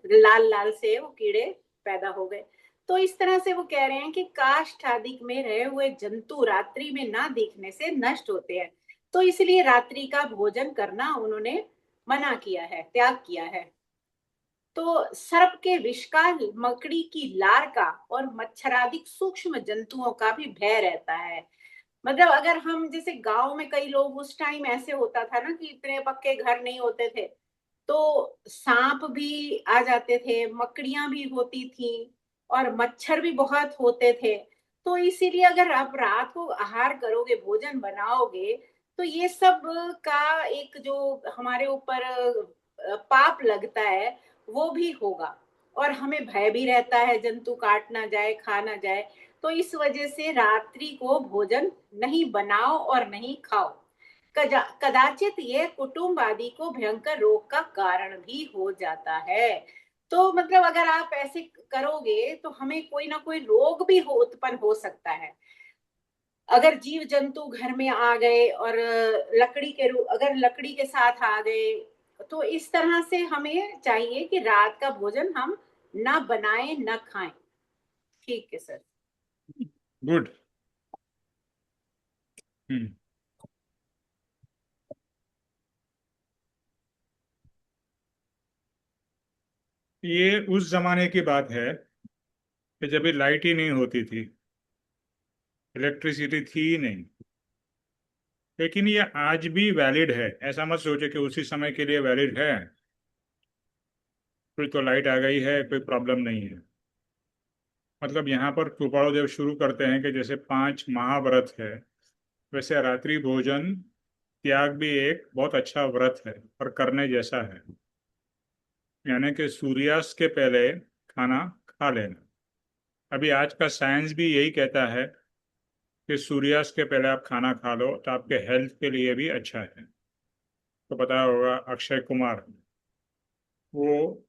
Speaker 6: लाल लाल से वो कीड़े पैदा हो गए। तो इस तरह से वो कह रहे हैं कि काष्ठ आदि में रहे हुए जंतु रात्रि में ना दिखने से नष्ट होते हैं। तो इसलिए रात्रि का भोजन करना उन्होंने मना किया है, त्याग किया है। तो सर्प के विष का, मकड़ी की लार का और मच्छरादिक सूक्ष्म जंतुओं का भी भय रहता है। मतलब अगर हम, जैसे गांव में कई लोग, उस टाइम ऐसे होता था ना कि इतने पक्के घर नहीं होते थे, तो सांप भी आ जाते थे, मकड़ियां भी होती थी और मच्छर भी बहुत होते थे। तो इसीलिए अगर आप रात को आहार करोगे, भोजन बनाओगे, तो ये सब का एक जो हमारे ऊपर पाप लगता है वो भी होगा, और हमें भय भी रहता है जंतु काट ना जाए, खा ना जाए। तो इस वजह से रात्रि को भोजन नहीं बनाओ और नहीं खाओ। कदाचित ये कुटुंब आदि को भयंकर रोग का कारण भी हो जाता है। तो मतलब अगर आप ऐसे करोगे तो हमें कोई ना कोई रोग भी उत्पन्न हो सकता है। अगर जीव जंतु घर में आ गए और अगर लकड़ी के साथ आ गए, तो इस तरह से हमें चाहिए कि रात का भोजन हम ना बनाएं ना खाएं। ठीक है सर।
Speaker 1: गुड। हम्म। ये उस जमाने की बात है कि जब भी लाइट ही नहीं होती थी, इलेक्ट्रिसिटी थी ही नहीं। लेकिन ये आज भी वैलिड है, ऐसा मत सोचे कि उसी समय के लिए वैलिड है, फिर तो लाइट आ गई है, कोई प्रॉब्लम नहीं है। मतलब यहाँ पर कृपाणु देव शुरू करते हैं कि जैसे 5 महाव्रत है, वैसे रात्रि भोजन त्याग भी एक बहुत अच्छा व्रत है और करने जैसा है। यानी कि सूर्यास्त के पहले खाना खा लेना। अभी आज का साइंस भी यही कहता है कि सूर्यास्त के पहले आप खाना खा लो तो आपके हेल्थ के लिए भी अच्छा है। तो पता होगा अक्षय कुमार, वो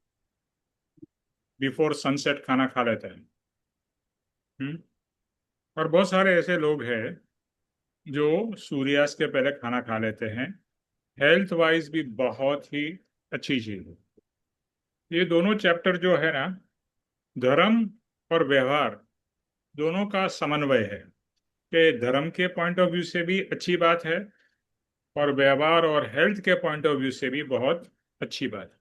Speaker 1: बिफोर सनसेट खाना खा लेते हैं। और बहुत सारे ऐसे लोग हैं जो सूर्यास्त के पहले खाना खा लेते हैं। हेल्थ वाइज भी बहुत ही अच्छी चीज है। ये दोनों चैप्टर जो है ना, धर्म और व्यवहार दोनों का समन्वय है कि धर्म के पॉइंट ऑफ व्यू से भी अच्छी बात है और व्यवहार और हेल्थ के पॉइंट ऑफ व्यू से भी बहुत अच्छी बात है।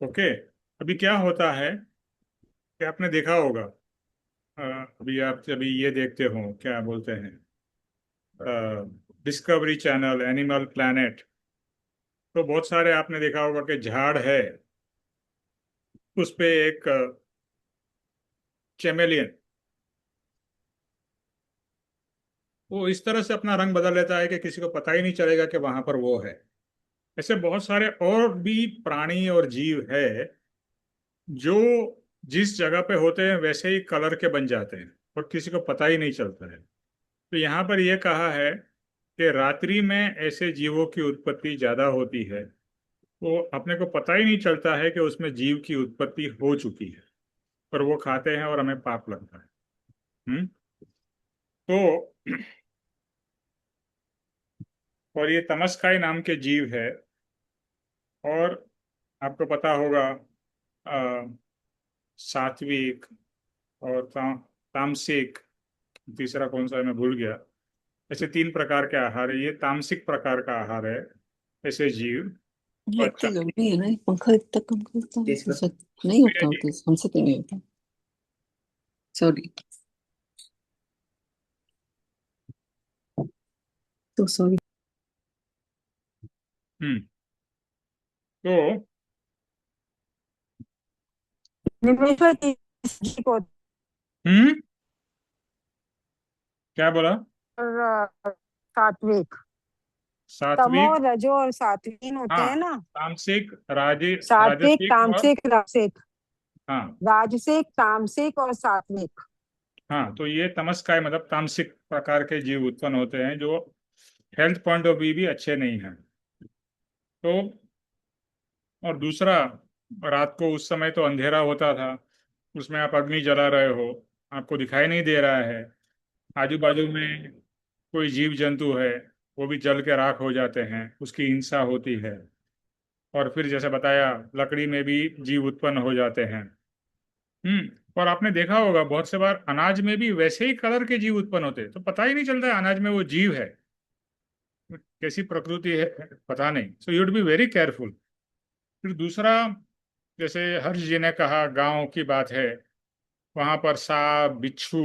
Speaker 1: ओके। अभी क्या होता है कि आपने देखा होगा, अभी आप अभी ये देखते हो, क्या बोलते हैं, डिस्कवरी चैनल, एनिमल प्लैनेट, तो बहुत सारे आपने देखा होगा कि झाड़ है, उस पे एक चैमेलियन, वो इस तरह से अपना रंग बदल लेता है कि किसी को पता ही नहीं चलेगा कि वहां पर वो है। ऐसे बहुत सारे और भी प्राणी और जीव है जो जिस जगह पे होते हैं वैसे ही कलर के बन जाते हैं और किसी को पता ही नहीं चलता है। तो यहाँ पर यह कहा है कि रात्रि में ऐसे जीवों की उत्पत्ति ज्यादा होती है, वो अपने को पता ही नहीं चलता है कि उसमें जीव की उत्पत्ति हो चुकी है, पर वो खाते हैं और हमें पाप लगता है। तो और ये तमस्काई नाम के जीव है। और आपको पता होगा अ, सात्विक और तामसिक, तीसरा कौन सा है मैं भूल गया। ऐसे 3 प्रकार के आहार है, ये तामसिक प्रकार का आहार है ऐसे जीव।
Speaker 7: ये
Speaker 1: और
Speaker 7: इतनी गर्मी है ना, ये पंखा इतना कम करता है, नहीं होता होता, हमसे तो नहीं होता। सॉरी, तो सॉरी।
Speaker 1: हम्म। तो
Speaker 5: निमेश्वर जी को
Speaker 1: हम्म, क्या बोला?
Speaker 5: और सात्विक, तमो
Speaker 1: सात्विक,
Speaker 5: रजो और सात्विक होते हैं
Speaker 1: हाँ,
Speaker 5: ना।
Speaker 1: तामसिक,
Speaker 5: सात्विक,
Speaker 1: राजसिक और
Speaker 5: तामसिक, राजसिक,
Speaker 1: हाँ
Speaker 5: राजसिक, तामसिक और सात्विक।
Speaker 1: हाँ, तो ये तमस्काय मतलब तामसिक प्रकार के जीव उत्पन्न होते हैं जो हेल्थ पॉइंट ऑफ व्यू भी अच्छे नहीं हैं। तो और दूसरा, रात को उस समय तो अंधेरा होता था, उसमें आप अग्नि जला रहे हो, आपको दिखाई नहीं दे रहा है, आजू बाजू में कोई जीव जंतु है, वो भी जल के राख हो जाते हैं, उसकी हिंसा होती है। और फिर जैसे बताया, लकड़ी में भी जीव उत्पन्न हो जाते हैं। और आपने देखा होगा बहुत से बार अनाज में भी वैसे ही कलर के जीव उत्पन्न होते हैं, तो पता ही नहीं चलता है अनाज में वो जीव है, कैसी प्रकृति है पता नहीं। So you be very careful. फिर दूसरा, जैसे हर्ष जी ने कहा गांव की बात है, वहां पर सांप, बिच्छू,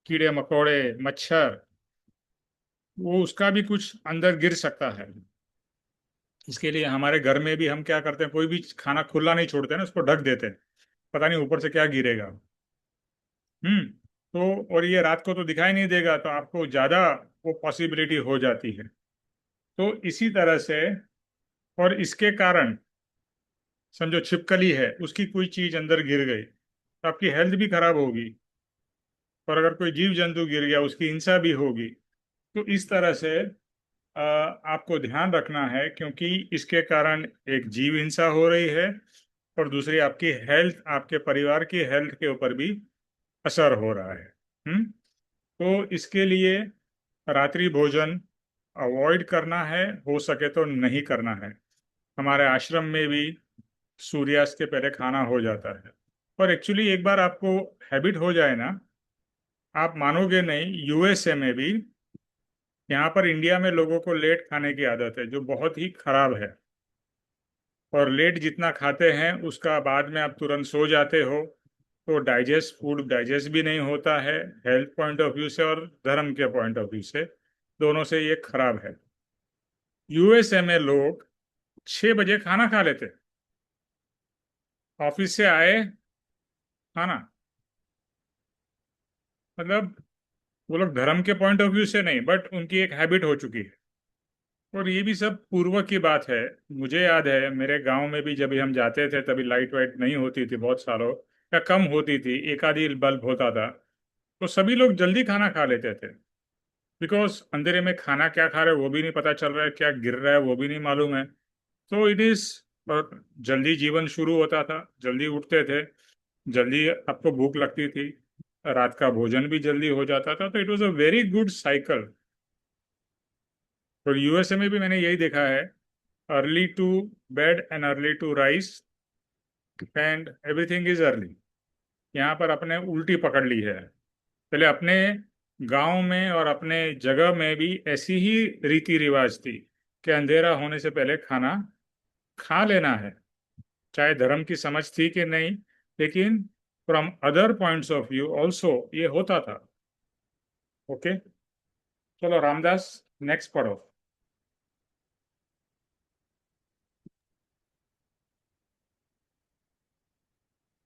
Speaker 1: कीड़े मकोड़े, मच्छर, वो उसका भी कुछ अंदर गिर सकता है। इसके लिए हमारे घर में भी हम क्या करते हैं, कोई भी खाना खुला नहीं छोड़ते ना, उसको ढक देते हैं, पता नहीं ऊपर से क्या गिरेगा। तो और ये रात को तो दिखाई नहीं देगा, तो आपको ज्यादा वो पॉसिबिलिटी हो जाती है। तो इसी तरह से और इसके कारण समझो छिपकली है, उसकी कोई चीज अंदर गिर गई तो आपकी हेल्थ भी खराब होगी, और अगर कोई जीव जंतु गिर गया उसकी हिंसा भी होगी। तो इस तरह से आपको ध्यान रखना है, क्योंकि इसके कारण एक जीव हिंसा हो रही है और दूसरी आपकी हेल्थ, आपके परिवार की हेल्थ के ऊपर भी असर हो रहा है। तो इसके लिए रात्रि भोजन अवॉइड करना है, हो सके तो नहीं करना है। हमारे आश्रम में भी सूर्यास्त के पहले खाना हो जाता है। और एक्चुअली एक बार आपको हैबिट हो जाए ना, आप मानोगे नहीं, यूएसए में भी, यहाँ पर इंडिया में लोगों को लेट खाने की आदत है जो बहुत ही खराब है। और लेट जितना खाते हैं उसका बाद में आप तुरंत सो जाते हो, तो फूड डाइजेस्ट भी नहीं होता है, हेल्थ पॉइंट ऑफ व्यू से और धर्म के पॉइंट ऑफ व्यू से, दोनों से ये खराब है। यूएसए में लोग 6 बजे खाना खा लेते, ऑफिस से आए खाना, मतलब वो लोग धर्म के पॉइंट ऑफ व्यू से नहीं, बट उनकी एक हैबिट हो चुकी है। और ये भी सब पूर्व की बात है। मुझे याद है मेरे गांव में भी जब हम जाते थे तभी लाइट वाइट नहीं होती थी बहुत सालों, या कम होती थी, एक आधी बल्ब होता था, तो सभी लोग जल्दी खाना खा लेते थे, बिकॉज अंधेरे में खाना क्या खा रहे हैं वो भी नहीं पता चल रहा है, क्या गिर रहा है वो भी नहीं मालूम है। तो इट इज, और जल्दी जीवन शुरू होता था, जल्दी उठते थे, जल्दी आपको भूख लगती थी, रात का भोजन भी जल्दी हो जाता था, तो it was a very good cycle. तो यूएसए में भी मैंने यही देखा है, early to bed and early to rise and everything is early. यहाँ पर अपने उल्टी पकड़ ली है। पहले अपने गांव में और अपने जगह में भी ऐसी ही रीति रिवाज थी कि अंधेरा होने से पहले खाना खा लेना है, चाहे धर्म की समझ थी कि नहीं, लेकिन from other points of view also ये होता था। ओके, चलो रामदास नेक्स्ट पढ़ो।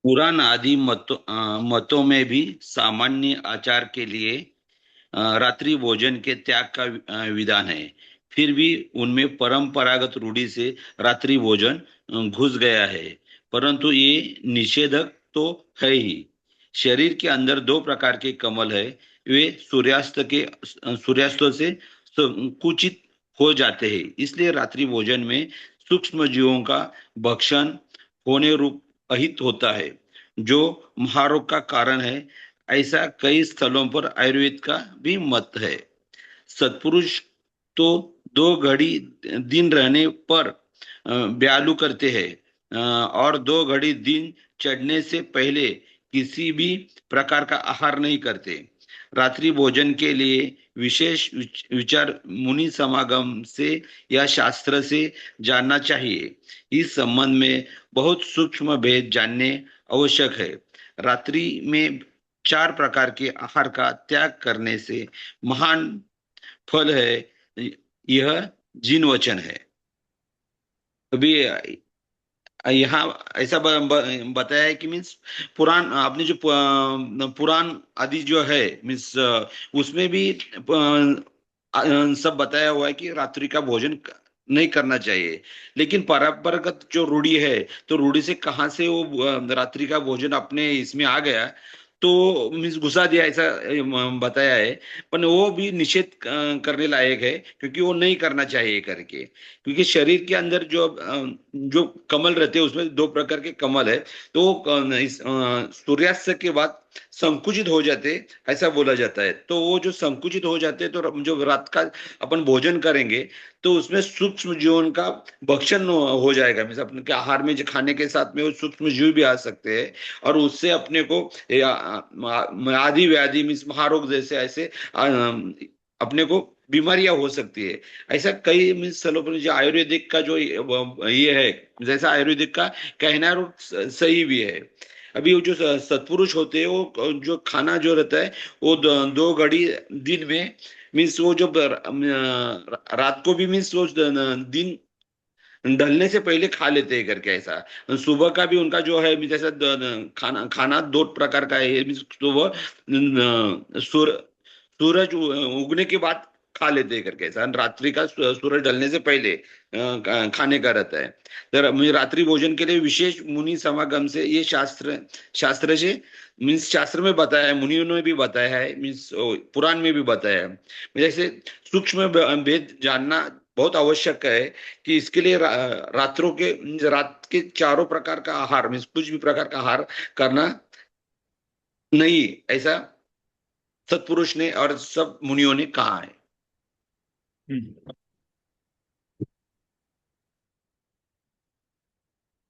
Speaker 8: पुराण आदि मतों में भी सामान्य आचार के लिए रात्रि भोजन के त्याग का विधान है। फिर भी उनमें परंपरागत रूढ़ी से रात्रि भोजन घुस गया है, परंतु ये निषेधक तो है ही। शरीर के अंदर दो प्रकार के कमल है, वे सूर्यास्त से संकुचित हो जाते हैं, इसलिए रात्रि भोजन में सूक्ष्म जीवों का भक्षण होने रूप अहित होता है, जो महारोग का कारण है। ऐसा कई स्थलों पर आयुर्वेद का भी मत है। सत्पुरुष तो 2 घड़ी दिन रहने पर ब्यालू करते हैं, और 2 घड़ी दिन चढ़ने से पहले किसी भी प्रकार का आहार नहीं करते। रात्रि भोजन के लिए विशेष विचार मुनि समागम से या शास्त्र से जानना चाहिए। इस संबंध में बहुत सूक्ष्म भेद जानने आवश्यक है। रात्रि में 4 प्रकार के आहार का त्याग करने से महान फल है, यह जिन वचन है। अभी यहाँ ऐसा बताया है कि मीन्स पुराण, आपने जो पुराण आदि जो है मीन्स उसमें भी सब बताया हुआ है कि रात्रि का भोजन नहीं करना चाहिए। लेकिन परंपरागत जो रूढ़ी है, तो रूढ़ी से कहाँ से वो रात्रि का भोजन अपने इसमें आ गया, तो मीन्स घुसा दिया, ऐसा बताया है। पर वो भी निषेध करने लायक है, क्योंकि वो नहीं करना चाहिए करके। क्योंकि शरीर के अंदर जो कमल रहते हैं उसमें 2 प्रकार के कमल है, तो सूर्यास्त के बाद संकुचित हो जाते, ऐसा बोला जाता है। तो वो जो संकुचित हो जाते हैं, तो जो रात का अपन भोजन करेंगे तो उसमें सूक्ष्म जीवन का भक्षण हो जाएगा। मीन्स अपने के आहार में जो खाने के साथ में वो सूक्ष्म जीव भी आ सकते हैं, और उससे अपने को आदि व्याधि मीन्स महारोग जैसे ऐसे अपने को बीमारियां हो सकती है। ऐसा कई मीन्स स्थलों पर जो आयुर्वेदिक का जो ये है, जैसा आयुर्वेदिक का कहना है वो सही भी है। अभी वो जो सत्पुरुष होते हैं, वो जो खाना जो रहता है वो 2 घड़ी दिन में मीन्स वो जो रात को भी मीन्स वो दिन ढलने से पहले खा लेते हैं करके। ऐसा सुबह का भी उनका जो है जैसा खाना खाना 2 प्रकार का है। सुबह सूरज उगने के बाद खा लेते करके ऐसा, आणि रात्रि का सूरज ढलने से पहले खाने का रहता है. तर म्हणजे रात्रि भोजन के लिए विशेष मुनि समागम से ये शास्त्र से मीन्स शास्त्र में बताया है, मुनियों ने भी बताया है, मीन्स पुराण में भी बताया है. जैसे सूक्ष्म भेद जानना बहुत आवश्यक है कि इसके लिए रात्रों के रात के चारों प्रकार का आहार मीन्स कुछ भी प्रकार का आहार करना नहीं, ऐसा सत्पुरुष ने और सब मुनियों ने कहा है.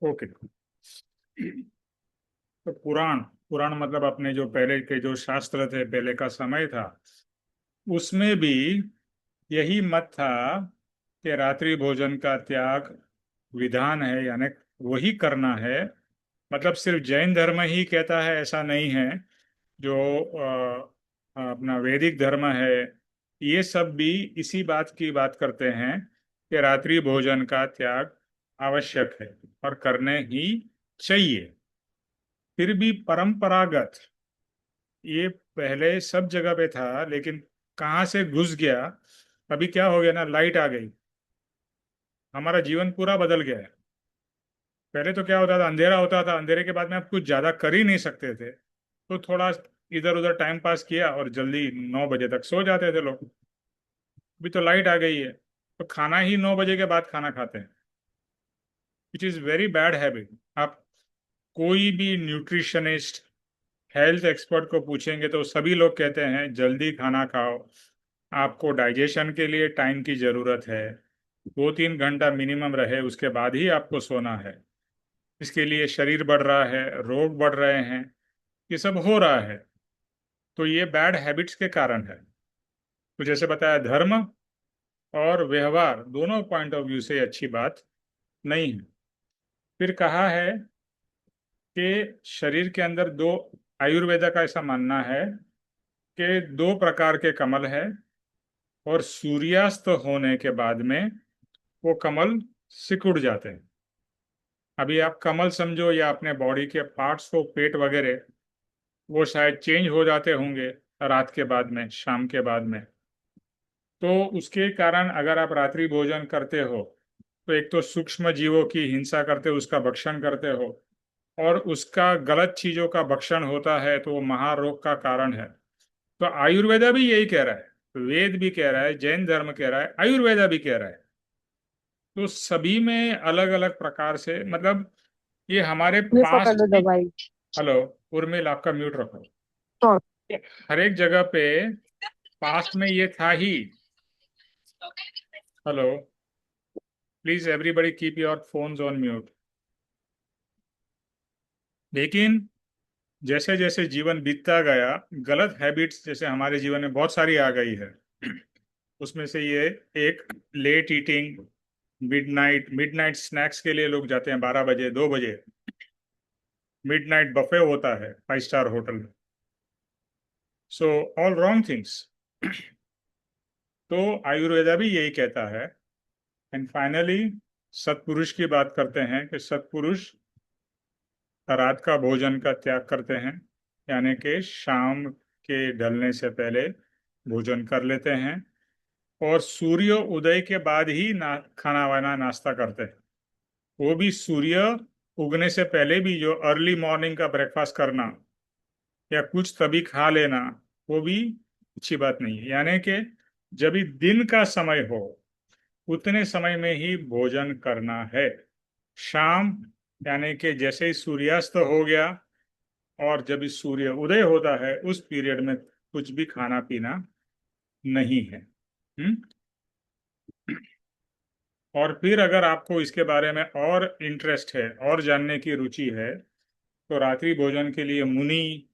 Speaker 1: ओके. तो पुराण पुराण मतलब अपने जो पहले के जो शास्त्र थे, पहले का समय था, उसमें भी यही मत था कि रात्रि भोजन का त्याग विधान है, यानी वही करना है. मतलब सिर्फ जैन धर्म ही कहता है ऐसा नहीं है. जो अपना वैदिक धर्म है, ये सब भी इसी बात की बात करते हैं कि रात्रि भोजन का त्याग आवश्यक है और करने ही चाहिए. फिर भी परंपरागत ये पहले सब जगह पे था, लेकिन कहाँ से घुस गया. अभी क्या हो गया ना, लाइट आ गई, हमारा जीवन पूरा बदल गया है. पहले तो क्या होता था, अंधेरा होता था, अंधेरे के बाद में आप कुछ ज्यादा कर ही नहीं सकते थे, तो थोड़ा इधर उधर टाइम पास किया और जल्दी 9 बजे तक सो जाते थे लोग. अभी तो लाइट आ गई है, तो खाना ही 9 बजे के बाद खाना खाते हैं, which is very bad habit. आप कोई भी न्यूट्रिशनिस्ट, हेल्थ एक्सपर्ट को पूछेंगे तो सभी लोग कहते हैं जल्दी खाना खाओ, आपको डाइजेशन के लिए टाइम की ज़रूरत है, 2-3 घंटा मिनिमम रहे उसके बाद ही आपको सोना है. इसके लिए शरीर बढ़ रहा है, रोग बढ़ रहे हैं, ये सब हो रहा है. तो ये बैड हैबिट्स के कारण है. तो जैसे बताया, धर्म और व्यवहार दोनों पॉइंट ऑफ व्यू से अच्छी बात नहीं है. फिर कहा है कि शरीर के अंदर दो, आयुर्वेदा का ऐसा मानना है कि 2 प्रकार के कमल है और सूर्यास्त होने के बाद में वो कमल सिकुड़ जाते हैं. अभी आप कमल समझो या अपने बॉडी के पार्ट्स को, पेट वगैरह, वो शायद चेंज हो जाते होंगे रात के बाद में, शाम के बाद में. तो उसके कारण अगर आप रात्रि भोजन करते हो तो एक तो सूक्ष्म जीवों की हिंसा करते हो, उसका भक्षण करते हो, और उसका गलत चीजों का भक्षण होता है तो वो महारोग का कारण है. तो आयुर्वेदा भी यही कह रहा है, वेद भी कह रहा है, जैन धर्म कह रहा है, आयुर्वेदा भी कह रहा है. तो सभी में अलग अलग प्रकार से, मतलब ये हमारे
Speaker 5: ये पकड़
Speaker 1: पास्ट
Speaker 5: लो
Speaker 1: की.
Speaker 5: दवाई।
Speaker 1: हेलो उर्मिल, आपका म्यूट रखो.
Speaker 5: तो
Speaker 1: हर एक जगह पे पास्ट में ये था ही. Hello, please everybody keep your phones on mute. लेकिन जैसे जैसे जीवन बीतता गया, गलत हैबिट्स जैसे हमारे जीवन में बहुत सारी आ गई है. उसमें से ये एक लेट ईटिंग, मिडनाइट स्नैक्स के लिए लोग जाते हैं 12 बजे 2 बजे. मिडनाइट बफे होता है 5 स्टार होटल में. So all wrong things. तो आयुर्वेदा भी यही कहता है. एंड फाइनली सत्पुरुष की बात करते हैं कि सत्पुरुष रात का भोजन का त्याग करते हैं, यानी कि शाम के ढलने से पहले भोजन कर लेते हैं और सूर्य उदय के बाद ही खाना वाना नाश्ता करते हैं. वो भी सूर्य उगने से पहले भी, जो अर्ली मॉर्निंग का ब्रेकफास्ट करना या कुछ तभी खा लेना, वो भी अच्छी बात नहीं है. यानी कि जब भी दिन का समय हो उतने समय में ही भोजन करना है. शाम यानी कि जैसे ही सूर्यास्त हो गया और जब भी सूर्य उदय होता है उस पीरियड में कुछ भी खाना पीना नहीं है. और फिर अगर आपको इसके बारे में और इंटरेस्ट है और जानने की रुचि है तो रात्रि भोजन के लिए मुनि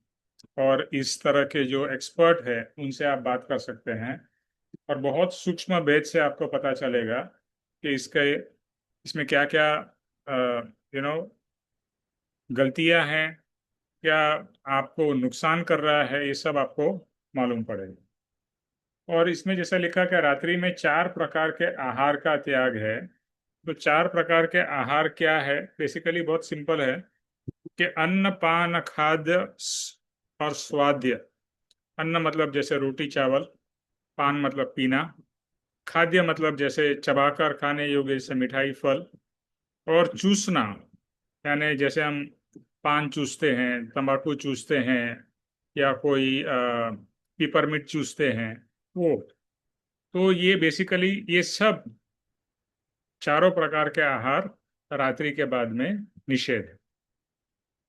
Speaker 1: और इस तरह के जो एक्सपर्ट है उनसे आप बात कर सकते हैं, और बहुत सूक्ष्म भेद से आपको पता चलेगा कि इसमें क्या क्या गलतियां हैं, क्या आपको नुकसान कर रहा है, ये सब आपको मालूम पड़ेगा. और इसमें जैसा लिखा कि रात्रि में 4 प्रकार के आहार का त्याग है. तो 4 प्रकार के आहार क्या है? बेसिकली बहुत सिंपल है कि अन्न, पान, खाद्य और स्वाद्य. अन्न मतलब जैसे रोटी चावल, पान मतलब पीना, खाद्य मतलब जैसे चबाकर खाने योग्य जैसे मिठाई फल, और चूसना यानी जैसे हम पान चूसते हैं, तंबाकू चूसते हैं, या कोई पिपरमिंट चूसते हैं वो। तो ये बेसिकली ये सब चारों प्रकार के आहार रात्रि के बाद में निषेध है,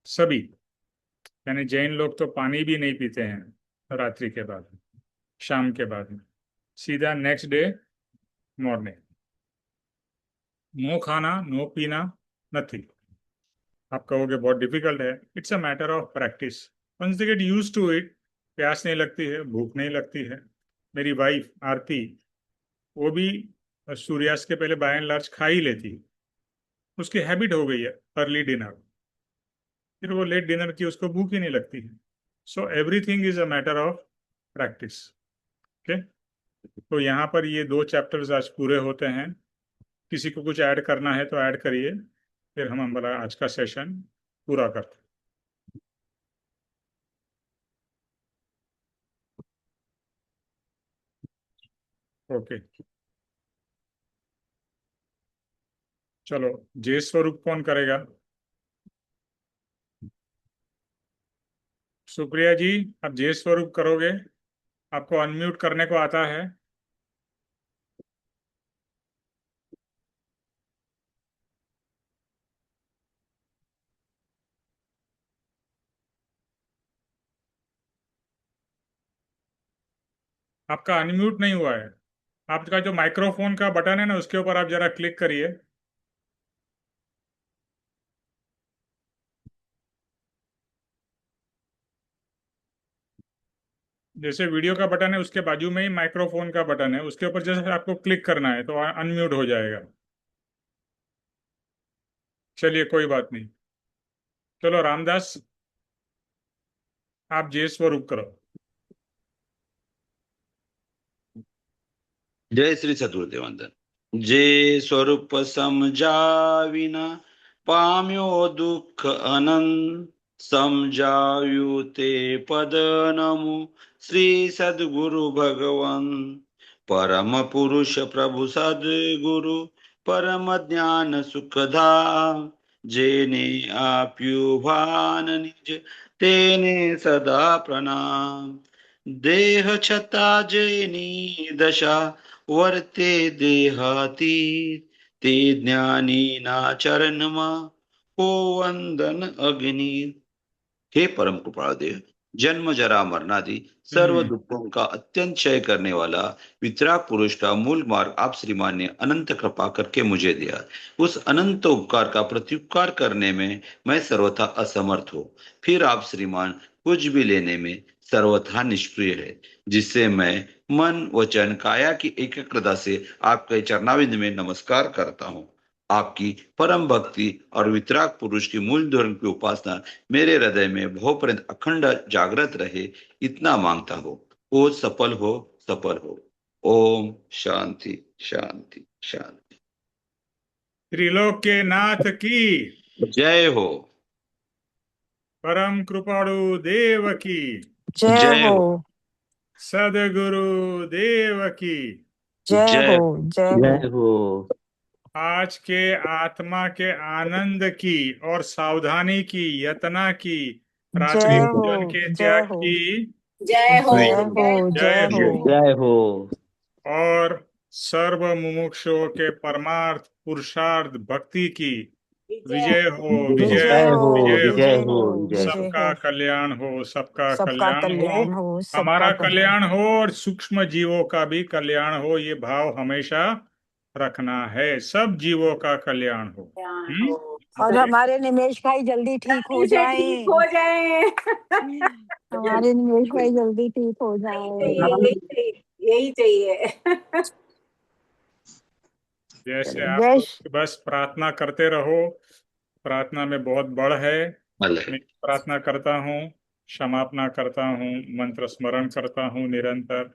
Speaker 1: सभी। यानी जैन लोग तो पानी भी नहीं पीते हैं रात्रि के बाद, शाम के बाद में, सीधा नेक्स्ट डे मॉर्निंग। नो खाना, नो पीना, नथिंग। आप कहोगे बहुत डिफिकल्ट है, it's a matter of practice. Once they get used to it, प्यास नहीं लगती है, भूख नहीं लगती है। मेरी वाइफ आरती, वो भी सूर्यास्त के पहले बाय एंड लार्ज खा ही लेती है, उसकी हैबिट हो गई है अर्ली डिनर, फिर वो लेट डिनर की उसको भूख ही नहीं लगती है। So everything is a matter of practice. Okay, तो यहाँ पर ये 2 चैप्टर्स आज पूरे होते हैं। किसी को कुछ ऐड करना है तो ऐड करिए, फिर हम हमारा आज का सेशन पूरा करते हैं। ओके, चलो जय स्वरूप कौन करेगा? सुप्रिया जी, आप जय स्वरूप करोगे? आपको अनम्यूट करने को आता है? आपका अनम्यूट नहीं हुआ है। आपका जो माइक्रोफोन का बटन है ना, उसके ऊपर आप जरा क्लिक करिए। जैसे वीडियो का बटन है उसके बाजू में ही माइक्रोफोन का बटन है, उसके ऊपर जैसे आपको क्लिक करना है तो अनम्यूट हो जाएगा। चलिए कोई बात नहीं। चलो रामदास, आप जय स्वरूप करो।
Speaker 8: जय श्री सद्गुरुदेव वंदन। जे स्वरूप समझाविना पाम्यो दुख अनंत, समझायु ते पद नमो श्री सद्गुरु भगवन। परम पुरुष प्रभु सद्गुरु परम ज्ञान सुखदा, जेने आप्यु भान निज तेने सदा प्रणाम। देह छता जेनी दशा वर्ते देहाती, ते ज्ञानी ना चरणमा हो वंदन अग्नि। हे परम कृपाल देव, जन्म जरा मरणादि सर्व दुखों का अत्यंत क्षय करने वाला वितराग पुरुष का मूल मार्ग आप श्रीमान ने अनंत कृपा करके मुझे दिया। उस अनंत उपकार का प्रत्युपकार करने में मैं सर्वथा असमर्थ हूँ। फिर आप श्रीमान कुछ भी लेने में सर्वथा निष्क्रिय है, जिससे मैं मन वचन काया की एकाग्रता से आपके चरणाविंद में नमस्कार करता हूँ। आपकी परम भक्ति और वितराग पुरुष की मूल धर्म की उपासना मेरे हृदय में बहुपर्यंत अखंड जागृत रहे, इतना मांगता हो। वो सफल हो, सफल हो। ओम शांति शांति शांति।
Speaker 1: त्रिलोक के नाथ की
Speaker 8: जय हो।
Speaker 1: परम कृपाणु देव की
Speaker 5: जय
Speaker 8: जय
Speaker 5: हो।
Speaker 8: हो।
Speaker 1: सदगुरु देव की
Speaker 5: जय
Speaker 8: जय
Speaker 5: हो।
Speaker 8: हो।
Speaker 5: जय हो।
Speaker 4: जय हो।
Speaker 1: आज के आत्मा के आनंद की और सावधानी की, यतना की, रात्रि
Speaker 5: जय हो।
Speaker 1: भोजन के
Speaker 5: जय
Speaker 1: त्याग
Speaker 5: हो।
Speaker 1: की
Speaker 6: जय हो।
Speaker 5: जय हो।
Speaker 1: जय
Speaker 5: जय हो।
Speaker 1: हो।
Speaker 4: जय हो।
Speaker 1: और सर्व मुमुक्षुओं के परमार्थ पुरुषार्थ भक्ति की विजय हो, विजय
Speaker 5: विजय
Speaker 4: जय
Speaker 1: हो,
Speaker 5: हो।
Speaker 4: हो।
Speaker 1: विजय हो।
Speaker 4: विजय
Speaker 5: विजय
Speaker 4: हो।
Speaker 5: हो।
Speaker 4: विजय हो।
Speaker 5: विजय
Speaker 1: सबका
Speaker 5: हो।
Speaker 1: कल्याण हो, सबका
Speaker 5: सबका
Speaker 1: कल्याण हो।
Speaker 5: कल्याण हो। सबका
Speaker 1: हमारा
Speaker 5: कल्याण।
Speaker 1: कल्याण हो और सूक्ष्म जीवों का भी कल्याण हो, ये भाव हमेशा रखना है। सब जीवों का कल्याण हो।
Speaker 6: हो।
Speaker 5: और हमारे निमेश भाई जल्दी ठीक हो
Speaker 6: जल्दी से ठीक हो
Speaker 5: जाएं।
Speaker 6: जाए।
Speaker 5: हमारे निमेश भाई जल्दी ठीक हो
Speaker 6: यही
Speaker 5: जाएं।
Speaker 6: चाहिए, यही चाहिए।
Speaker 1: जैसे आप
Speaker 5: जय
Speaker 1: लोग बस प्रार्थना करते रहो, प्रार्थना में बहुत बड़ है।
Speaker 8: भले।
Speaker 1: मैं प्रार्थना करता हूँ, क्षमापना करता हूँ, मंत्र स्मरण करता हूँ निरंतर।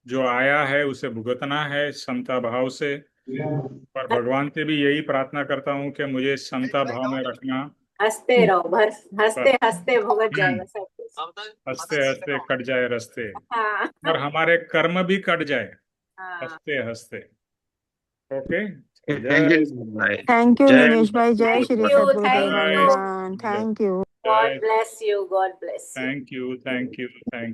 Speaker 1: जो आया है उसे भुगतना है समता भाव से, पर भगवान से भी यही प्रार्थना करता हूँ कि मुझे समता भाव में रखना।
Speaker 6: हंसते रहो, हंसते
Speaker 1: बस।
Speaker 6: हंसते भुगत जाएगा सब कुछ।
Speaker 1: हंसते हंसते कट जाए रास्ते,
Speaker 6: हाँ
Speaker 1: और हमारे कर्म भी कट जाए
Speaker 6: हाँ
Speaker 1: हंसते हंसते। ओके,
Speaker 8: थैंक यू भाई।
Speaker 5: थैंक यू
Speaker 8: जय
Speaker 5: निमेश भाई, जय
Speaker 6: thank
Speaker 5: Shri
Speaker 6: you
Speaker 5: Sadgurudev
Speaker 6: thank you
Speaker 5: Anudan, thank you.
Speaker 6: God bless you, God bless you.
Speaker 1: Thank you, thank you, thank you.